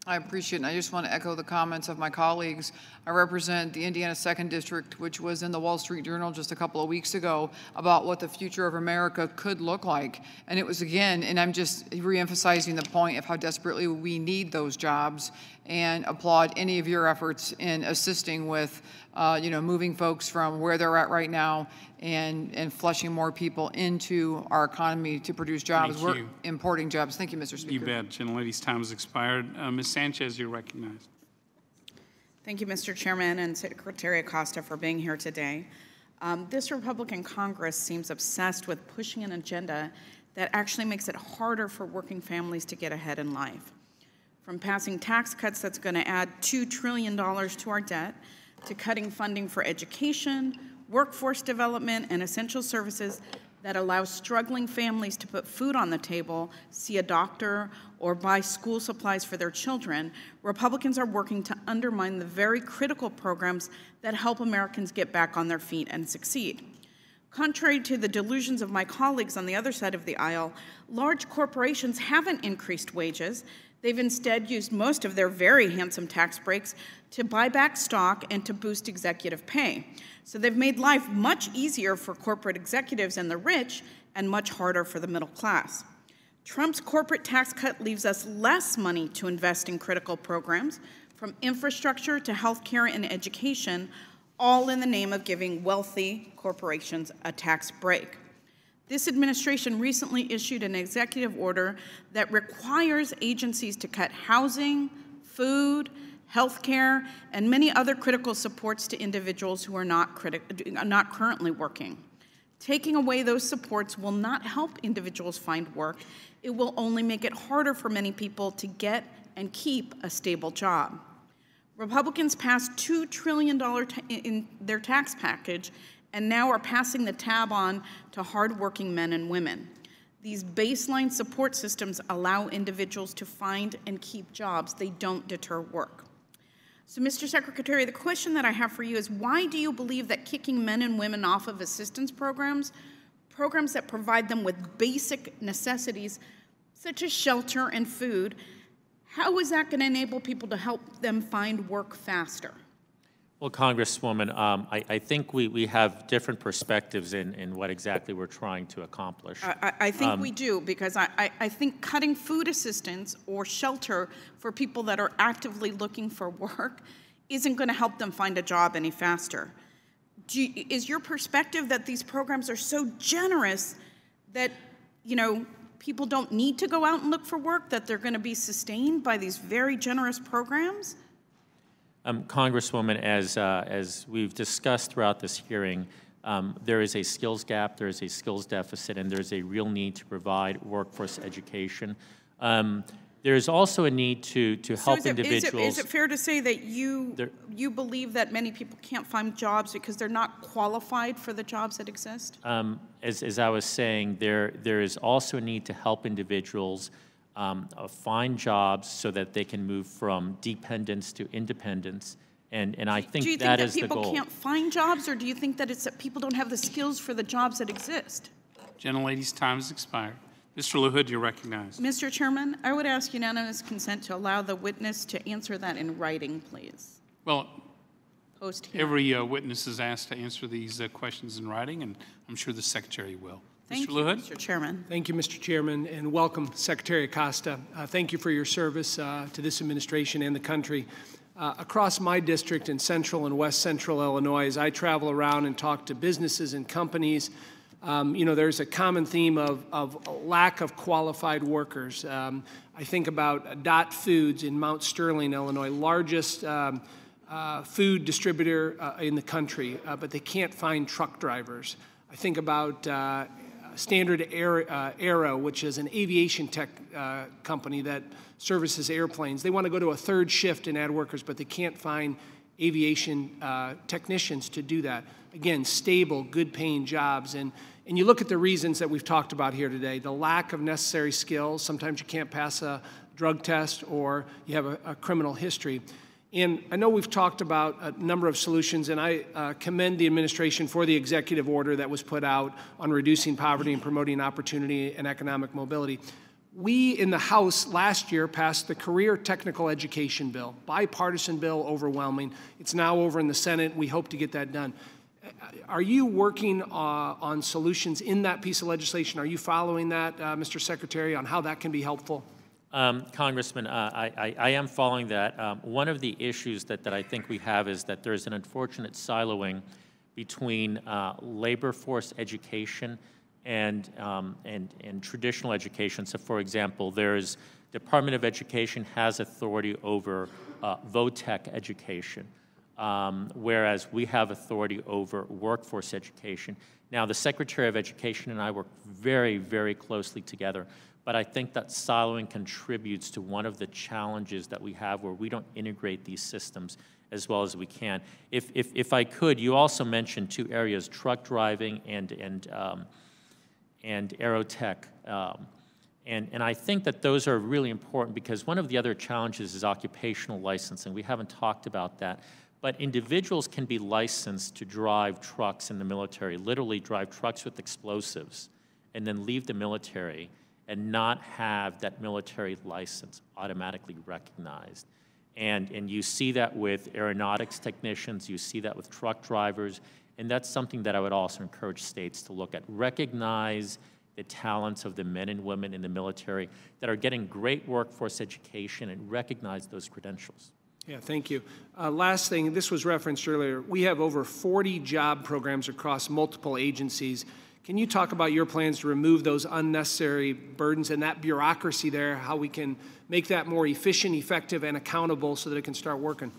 I appreciate it, and I just want to echo the comments of my colleagues. I represent the Indiana 2nd District, which was in the Wall Street Journal just a couple of weeks ago about what the future of America could look like. And it was, again, and I'm just reemphasizing the point of how desperately we need those jobs, and applaud any of your efforts in assisting with, moving folks from where they're at right now and flushing more people into our economy to produce jobs. Thank We're you. importing jobs. Thank you, Mr. Speaker. You bet. Gentlelady's time has expired. Ms. Sanchez, you're recognized. Thank you, Mr. Chairman and Secretary Acosta, for being here today. This Republican Congress seems obsessed with pushing an agenda that actually makes it harder for working families to get ahead in life. From passing tax cuts that's going to add $2 trillion to our debt, to cutting funding for education, workforce development, and essential services that allow struggling families to put food on the table, see a doctor, or buy school supplies for their children, Republicans are working to undermine the very critical programs that help Americans get back on their feet and succeed. Contrary to the delusions of my colleagues on the other side of the aisle, large corporations haven't increased wages. They've instead used most of their very handsome tax breaks to buy back stock and to boost executive pay. So they've made life much easier for corporate executives and the rich and much harder for the middle class. Trump's corporate tax cut leaves us less money to invest in critical programs, from infrastructure to healthcare and education, all in the name of giving wealthy corporations a tax break. This administration recently issued an executive order that requires agencies to cut housing, food, healthcare, and many other critical supports to individuals who are not currently working. Taking away those supports will not help individuals find work. It will only make it harder for many people to get and keep a stable job. Republicans passed $2 trillion in their tax package and now are passing the tab on to hardworking men and women. These baseline support systems allow individuals to find and keep jobs. They don't deter work. So, Mr. Secretary, the question that I have for you is, why do you believe that kicking men and women off of assistance programs, programs that provide them with basic necessities such as shelter and food, how is that going to enable people to help them find work faster? Well, Congresswoman, I think we have different perspectives in what exactly we're trying to accomplish. I think we do, because I think cutting food assistance or shelter for people that are actively looking for work isn't going to help them find a job any faster. Is your perspective that these programs are so generous that, people don't need to go out and look for work, that they're going to be sustained by these very generous programs? Congresswoman, as we've discussed throughout this hearing, there is a skills gap, there is a skills deficit, and there's a real need to provide workforce education. There is also a need to help individuals. Is it fair to say that you believe that many people can't find jobs because they're not qualified for the jobs that exist? As I was saying, there is also a need to help individuals find jobs so that they can move from dependence to independence, and I think that is the goal. Do you think that people can't find jobs, or do you think that it's that people don't have the skills for the jobs that exist? Gentlelady's time has expired. Mr. LaHood, you're recognized. Mr. Chairman, I would ask unanimous consent to allow the witness to answer that in writing, please. Well, post-hearing. Every witness is asked to answer these questions in writing, and I'm sure the Secretary will. Thank Mr. you, LaHood? Mr. Chairman. Thank you, Mr. Chairman, and welcome, Secretary Acosta. Thank you for your service to this administration and the country. Across my district in central and west central Illinois, as I travel around and talk to businesses and companies, there's a common theme of lack of qualified workers. I think about Dot Foods in Mount Sterling, Illinois, largest food distributor in the country, but they can't find truck drivers. I think about Standard Aero, which is an aviation tech company that services airplanes. They want to go to a third shift and add workers, but they can't find aviation technicians to do that. Again, stable, good-paying jobs. And you look at the reasons that we've talked about here today, the lack of necessary skills. Sometimes you can't pass a drug test or you have a criminal history. And I know we've talked about a number of solutions, and I commend the administration for the executive order that was put out on reducing poverty and promoting opportunity and economic mobility. We in the House last year passed the Career Technical Education Bill, bipartisan bill, overwhelming. It's now over in the Senate. We hope to get that done. Are you working on solutions in that piece of legislation? Are you following that, Mr. Secretary, on how that can be helpful? Congressman, I am following that. One of the issues that I think we have is that there's an unfortunate siloing between labor force education and traditional education. So, for example, there's Department of Education has authority over VOTEC education, whereas we have authority over workforce education. Now, the Secretary of Education and I work very, very closely together, but I think that siloing contributes to one of the challenges that we have where we don't integrate these systems as well as we can. If I could, you also mentioned two areas, truck driving and aerotech. And I think that those are really important because one of the other challenges is occupational licensing. We haven't talked about that. But individuals can be licensed to drive trucks in the military, literally drive trucks with explosives, and then leave the military and not have that military license automatically recognized. And you see that with aeronautics technicians, you see that with truck drivers, and that's something that I would also encourage states to look at. Recognize the talents of the men and women in the military that are getting great workforce education and recognize those credentials. Yeah, thank you. Last thing, this was referenced earlier. We have over 40 job programs across multiple agencies. Can you talk about your plans to remove those unnecessary burdens and that bureaucracy there, how we can make that more efficient, effective, and accountable so that it can start working?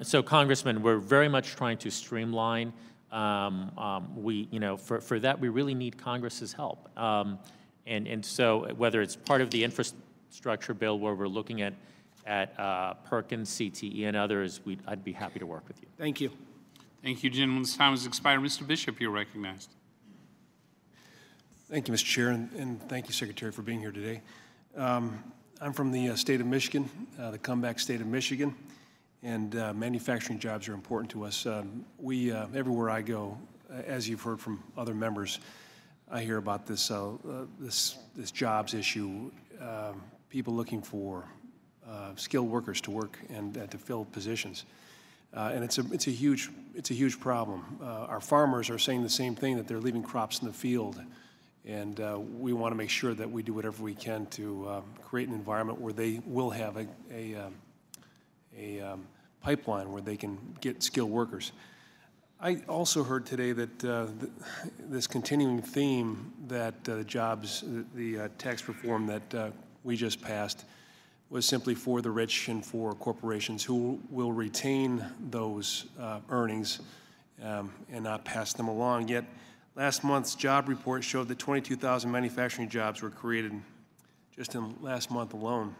So, Congressman, we're very much trying to streamline. For that, we really need Congress's help. And so whether it's part of the infrastructure bill where we're looking at Perkins, CTE, and others, I'd be happy to work with you. Thank you. Thank you, gentlemen. This time has expired. Mr. Bishop, you're recognized. Thank you, Mr. Chair, and thank you, Secretary, for being here today. I'm from the state of Michigan, the comeback state of Michigan, and manufacturing jobs are important to us. Everywhere I go, as you've heard from other members, I hear about this jobs issue, people looking for skilled workers to work and to fill positions. And it's a huge problem. Our farmers are saying the same thing, that they're leaving crops in the field, and we want to make sure that we do whatever we can to create an environment where they will have a pipeline where they can get skilled workers. I also heard today that this continuing theme that the tax reform that we just passed was simply for the rich and for corporations who will retain those earnings and not pass them along. Yet last month's job report showed that 22,000 manufacturing jobs were created just in last month alone.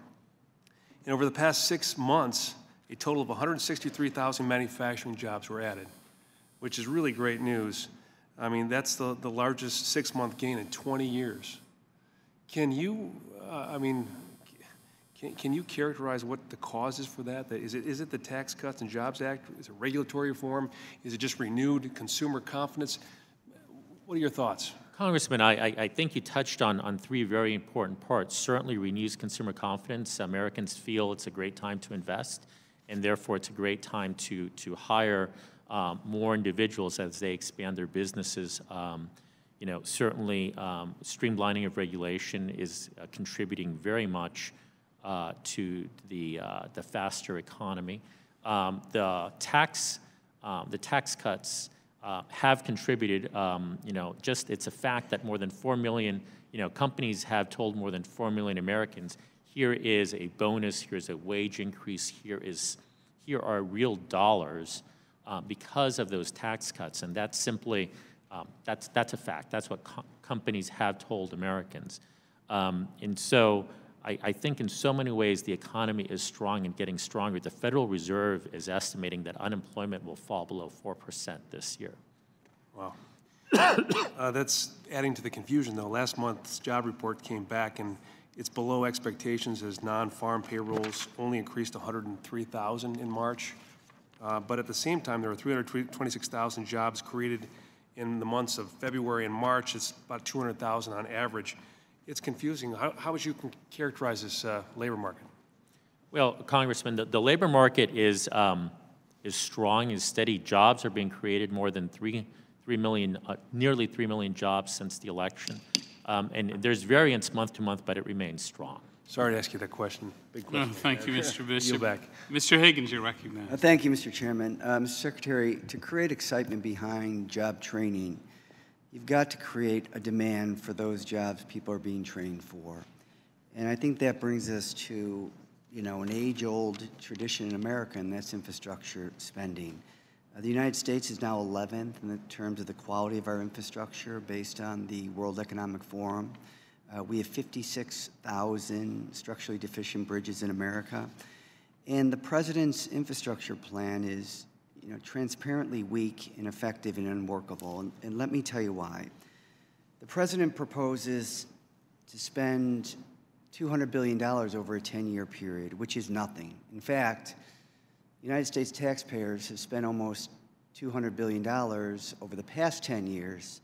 And over the past 6 months, a total of 163,000 manufacturing jobs were added, which is really great news. I mean, that's the largest 6-month gain in 20 years. Can you, Can you characterize what the cause is for that? Is it the Tax Cuts and Jobs Act? Is it regulatory reform? Is it just renewed consumer confidence? What are your thoughts? Congressman, I think you touched on three very important parts. Certainly renews consumer confidence. Americans feel it's a great time to invest, and therefore it's a great time to hire more individuals as they expand their businesses. Certainly streamlining of regulation is contributing very much to the faster economy. The tax cuts have contributed. It's a fact that more than 4 million, companies have told more than 4 million Americans, here is a bonus, here's a wage increase, here are real dollars because of those tax cuts, and that's simply that's a fact. That's what companies have told Americans, and so. I think in so many ways the economy is strong and getting stronger. The Federal Reserve is estimating that unemployment will fall below 4% this year. Wow. That's adding to the confusion, though. Last month's job report came back, and it's below expectations as non-farm payrolls only increased 103,000 in March. But at the same time, there were 326,000 jobs created in the months of February and March. It's about 200,000 on average. It's confusing. How would you characterize this labor market? Well, Congressman, the labor market is strong, is steady. Jobs are being created, more than 3 million, nearly 3 million jobs since the election. And there's variance month to month, but it remains strong. Sorry to ask you that question. Big question. Thank you, Mr. Bishop. Yield back. Mr. Higgins, you're recognized. Thank you, Mr. Chairman. Mr. Secretary, to create excitement behind job training, you've got to create a demand for those jobs people are being trained for. And I think that brings us to, an age-old tradition in America, and that's infrastructure spending. The United States is now 11th in terms of the quality of our infrastructure based on the World Economic Forum. We have 56,000 structurally deficient bridges in America. And the President's infrastructure plan is, transparently weak, ineffective, and unworkable. And let me tell you why. The President proposes to spend $200 billion over a 10-year period, which is nothing. In fact, United States taxpayers have spent almost $200 billion over the past 10 years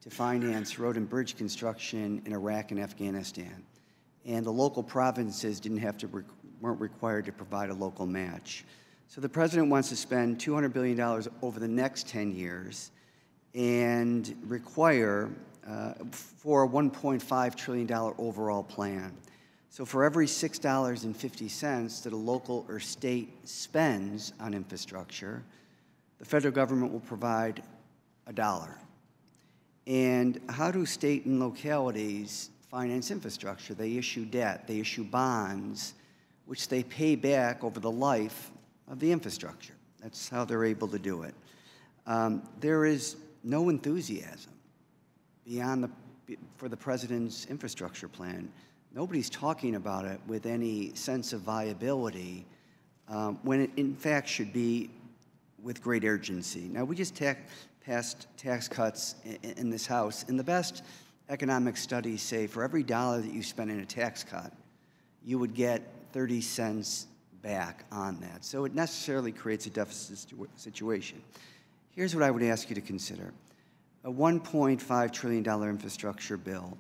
to finance road and bridge construction in Iraq and Afghanistan. And the local provinces weren't required to provide a local match. So the President wants to spend $200 billion over the next 10 years and require for a $1.5 trillion overall plan. So for every $6.50 that a local or state spends on infrastructure, the federal government will provide $1. And how do state and localities finance infrastructure? They issue debt, they issue bonds, which they pay back over the life of the infrastructure. That's how they're able to do it. There is no enthusiasm for the President's infrastructure plan. Nobody's talking about it with any sense of viability when it in fact should be with great urgency. Now, we just passed tax cuts in this House, and the best economic studies say for every dollar that you spend in a tax cut, you would get 30 cents back on that. So it necessarily creates a deficit situation. Here's what I would ask you to consider. A $1.5 trillion infrastructure bill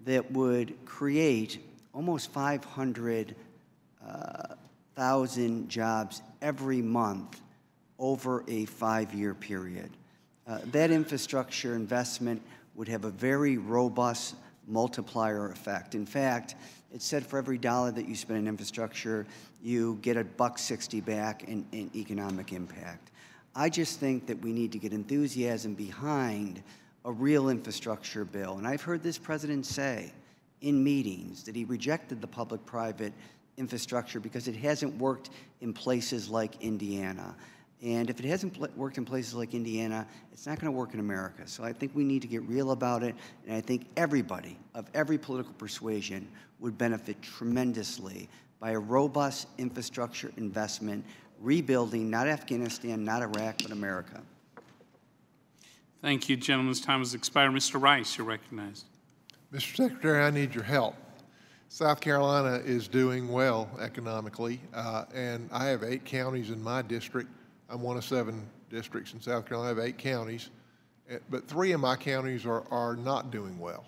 that would create almost 500,000 jobs every month over a 5-year period. That infrastructure investment would have a very robust multiplier effect. In fact, it said for every dollar that you spend in infrastructure, you get $1.60 back in economic impact. I just think that we need to get enthusiasm behind a real infrastructure bill. And I've heard this President say in meetings that he rejected the public-private infrastructure because it hasn't worked in places like Indiana. And if it hasn't worked in places like Indiana, it's not going to work in America. So I think we need to get real about it, and I think everybody of every political persuasion would benefit tremendously by a robust infrastructure investment, rebuilding not Afghanistan, not Iraq, but America. Thank you, gentleman's time has expired. Mr. Rice, you're recognized. Mr. Secretary, I need your help. South Carolina is doing well economically, and I have 8 counties in my district. I'm one of 7 districts in South Carolina. I have 8 counties, but 3 of my counties are not doing well.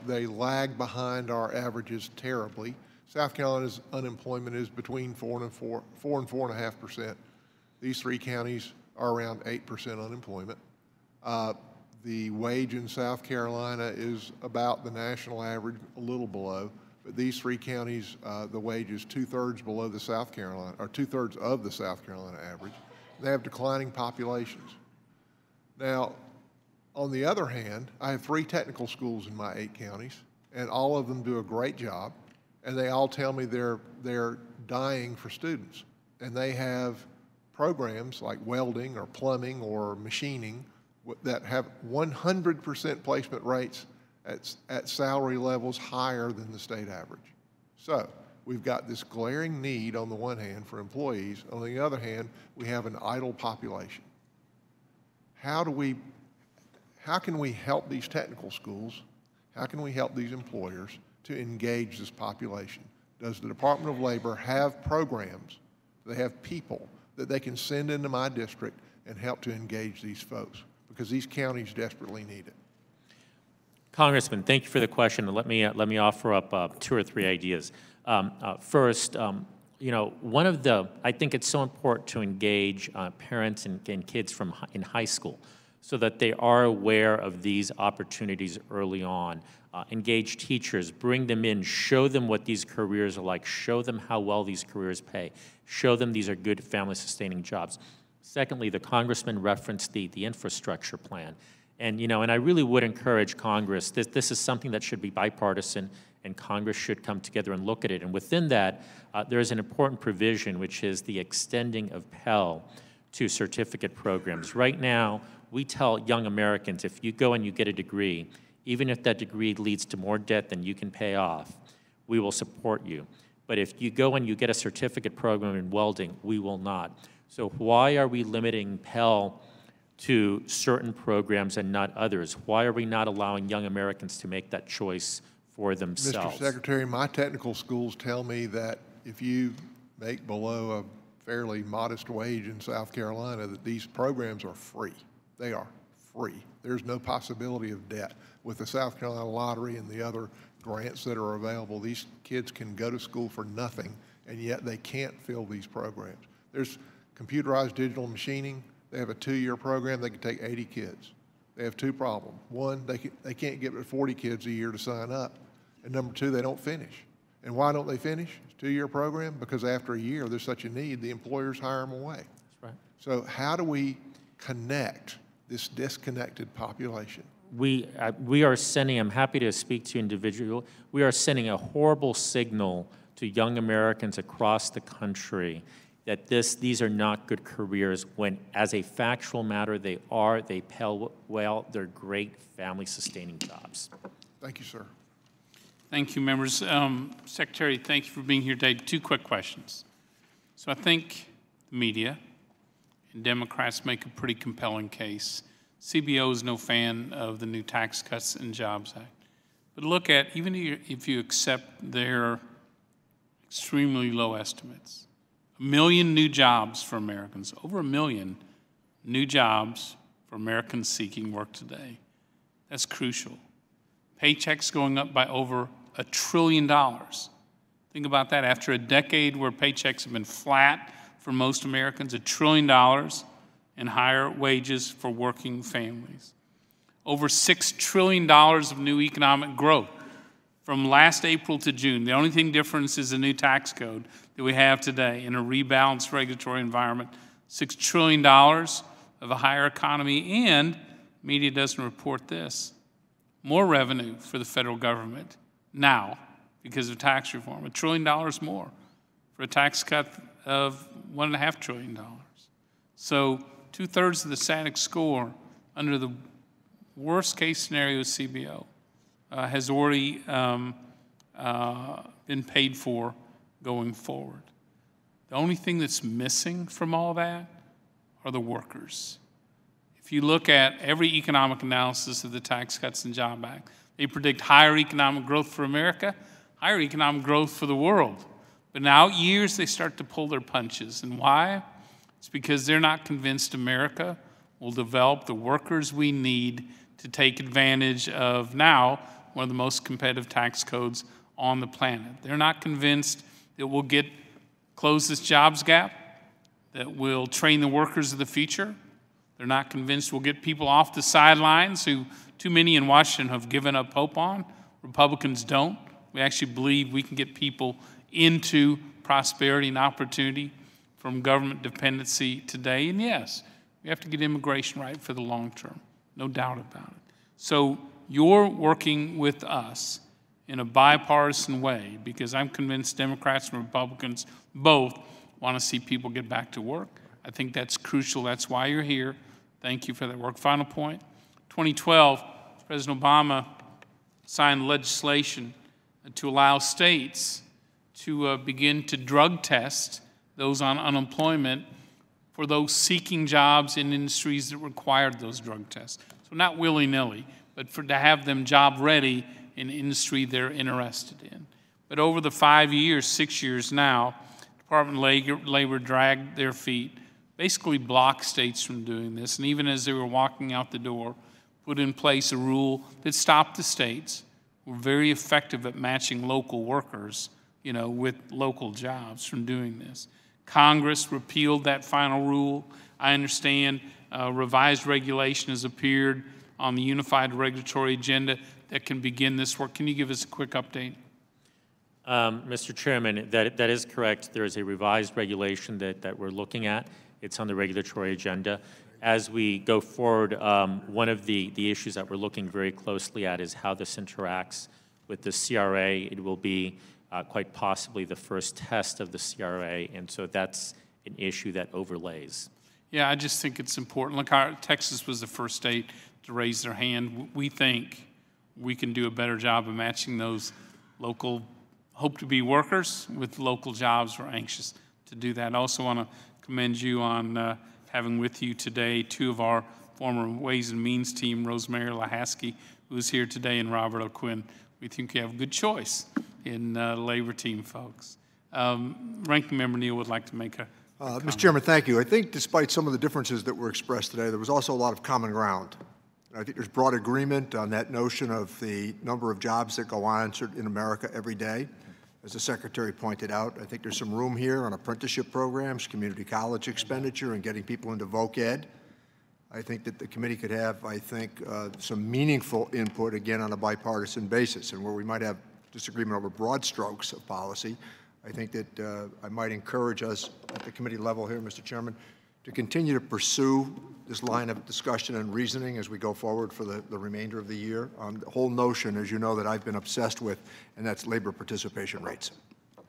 They lag behind our averages terribly. South Carolina's unemployment is between 4 and 4.5%. These 3 counties are around 8% unemployment. The wage in South Carolina is about the national average, a little below. But these 3 counties, the wage is 2/3 below the South Carolina, or 2/3 of the South Carolina average. They have declining populations. Now, on the other hand, I have 3 technical schools in my 8 counties, and all of them do a great job, and they all tell me they're dying for students. And they have programs like welding or plumbing or machining that have 100% placement rates at salary levels higher than the state average. So we've got this glaring need on the one hand for employees. On the other hand, we have an idle population. How can we help these technical schools? How can we help these employers to engage this population? Does the Department of Labor have programs? Do they have people that they can send into my district and help to engage these folks? Because these counties desperately need it. Congressman, thank you for the question, and let me offer up 2 or 3 ideas. First, one of I think it's so important to engage parents and kids in high school so that they are aware of these opportunities early on. Engage teachers, bring them in, show them what these careers are like, show them how well these careers pay, show them these are good family-sustaining jobs. Secondly, the Congressman referenced the infrastructure plan. And, and I really would encourage Congress, this is something that should be bipartisan, and Congress should come together and look at it. And within that, there is an important provision, which is the extending of Pell to certificate programs. Right now, we tell young Americans, if you go and you get a degree, even if that degree leads to more debt than you can pay off, we will support you. But if you go and you get a certificate program in welding, we will not. So why are we limiting Pell to certain programs and not others? Why are we not allowing young Americans to make that choice for themselves? Mr. Secretary, my technical schools tell me that if you make below a fairly modest wage in South Carolina, that these programs are free. They are free. There's no possibility of debt. With the South Carolina Lottery and the other grants that are available, these kids can go to school for nothing, and yet they can't fill these programs. There's computerized digital machining. They have a 2-year program. They can take 80 kids. They have 2 problems. One, they can't get 40 kids a year to sign up. And number 2, they don't finish. And why don't they finish? It's a 2-year program because after a year, there's such a need, the employers hire them away. That's right. So how do we connect this disconnected population? We are sending, I'm happy to speak to you individually, we are sending a horrible signal to young Americans across the country that these are not good careers when, as a factual matter, they pay well, they're great family-sustaining jobs. Thank you, sir. Thank you, members. Secretary, thank you for being here today. 2 quick questions. So I think the media and Democrats make a pretty compelling case. CBO is no fan of the new Tax Cuts and Jobs Act. But look at, even if you accept their extremely low estimates, 1 million new jobs for Americans, over 1 million new jobs for Americans seeking work today. That's crucial. Paychecks going up by over $1 trillion. Think about that. After a decade where paychecks have been flat for most Americans, $1 trillion and higher wages for working families. Over $6 trillion of new economic growth from last April to June. The only thing different is the new tax code that we have today in a rebalanced regulatory environment. $6 trillion of a higher economy, and media doesn't report this. More revenue for the federal government now because of tax reform, $1 trillion more for a tax cut of $1.5 trillion. So 2/3 of the static score under the worst case scenario CBO has already been paid for going forward. The only thing that's missing from all that are the workers. If you look at every economic analysis of the Tax Cuts and Jobs Act, they predict higher economic growth for America, higher economic growth for the world. But in out years, they start to pull their punches. And why? It's because they're not convinced America will develop the workers we need to take advantage of now one of the most competitive tax codes on the planet. They're not convinced that we'll close this jobs gap, that we'll train the workers of the future. They're not convinced we'll get people off the sidelines who too many in Washington have given up hope on. Republicans don't. We actually believe we can get people into prosperity and opportunity from government dependency today. And yes, we have to get immigration right for the long term, no doubt about it. So you're working with us in a bipartisan way because I'm convinced Democrats and Republicans both want to see people get back to work. I think that's crucial. That's why you're here. Thank you for that work. Final point. 2012, President Obama signed legislation to allow states to begin to drug test those on unemployment for those seeking jobs in industries that required those drug tests. So not willy-nilly, but to have them job ready in industry they're interested in. But over the 5 years, 6 years now, Department of Labor dragged their feet, basically blocked states from doing this. And even as they were walking out the door, put in place a rule that stopped the states. We're very effective at matching local workers, you know, with local jobs from doing this. Congress repealed that final rule. I understand revised regulation has appeared on the unified regulatory agenda that can begin this work. Can you give us a quick update? Mr. Chairman, that is correct. There is a revised regulation that we're looking at. It's on the regulatory agenda. As we go forward, one of the issues that we're looking very closely at is how this interacts with the CRA. It will be quite possibly the first test of the CRA, and so that's an issue that overlays. Yeah, I just think it's important. Look, Texas was the first state to raise their hand. We think we can do a better job of matching those local hope-to-be workers with local jobs. We're anxious to do that. I also want to commend you on having with you today two of our former Ways and Means team, Rosemary Lahaski, who is here today, and Robert O'Quinn. We think you have a good choice in labor team folks. Ranking Member Neal would like to make a Mr. Chairman, thank you. I think despite some of the differences that were expressed today, there was also a lot of common ground. I think there's broad agreement on that notion of the number of jobs that go unanswered in America every day. As the Secretary pointed out, I think there's some room here on apprenticeship programs, community college expenditure, and getting people into voc ed. I think that the committee could have, some meaningful input, again, on a bipartisan basis. And where we might have disagreement over broad strokes of policy, I think that I might encourage us at the committee level here, Mr. Chairman, to continue to pursue this line of discussion and reasoning as we go forward for the remainder of the year. The whole notion, as you know, that I've been obsessed with, and that's labor participation rates.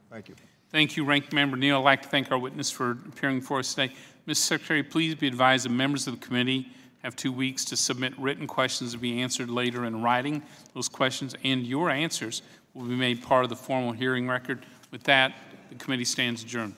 Thank you. Thank you, Ranking Member Neal. I'd like to thank our witness for appearing before us today. Mr. Secretary, please be advised that members of the committee have 2 weeks to submit written questions to be answered later in writing. Those questions and your answers will be made part of the formal hearing record. With that, the committee stands adjourned.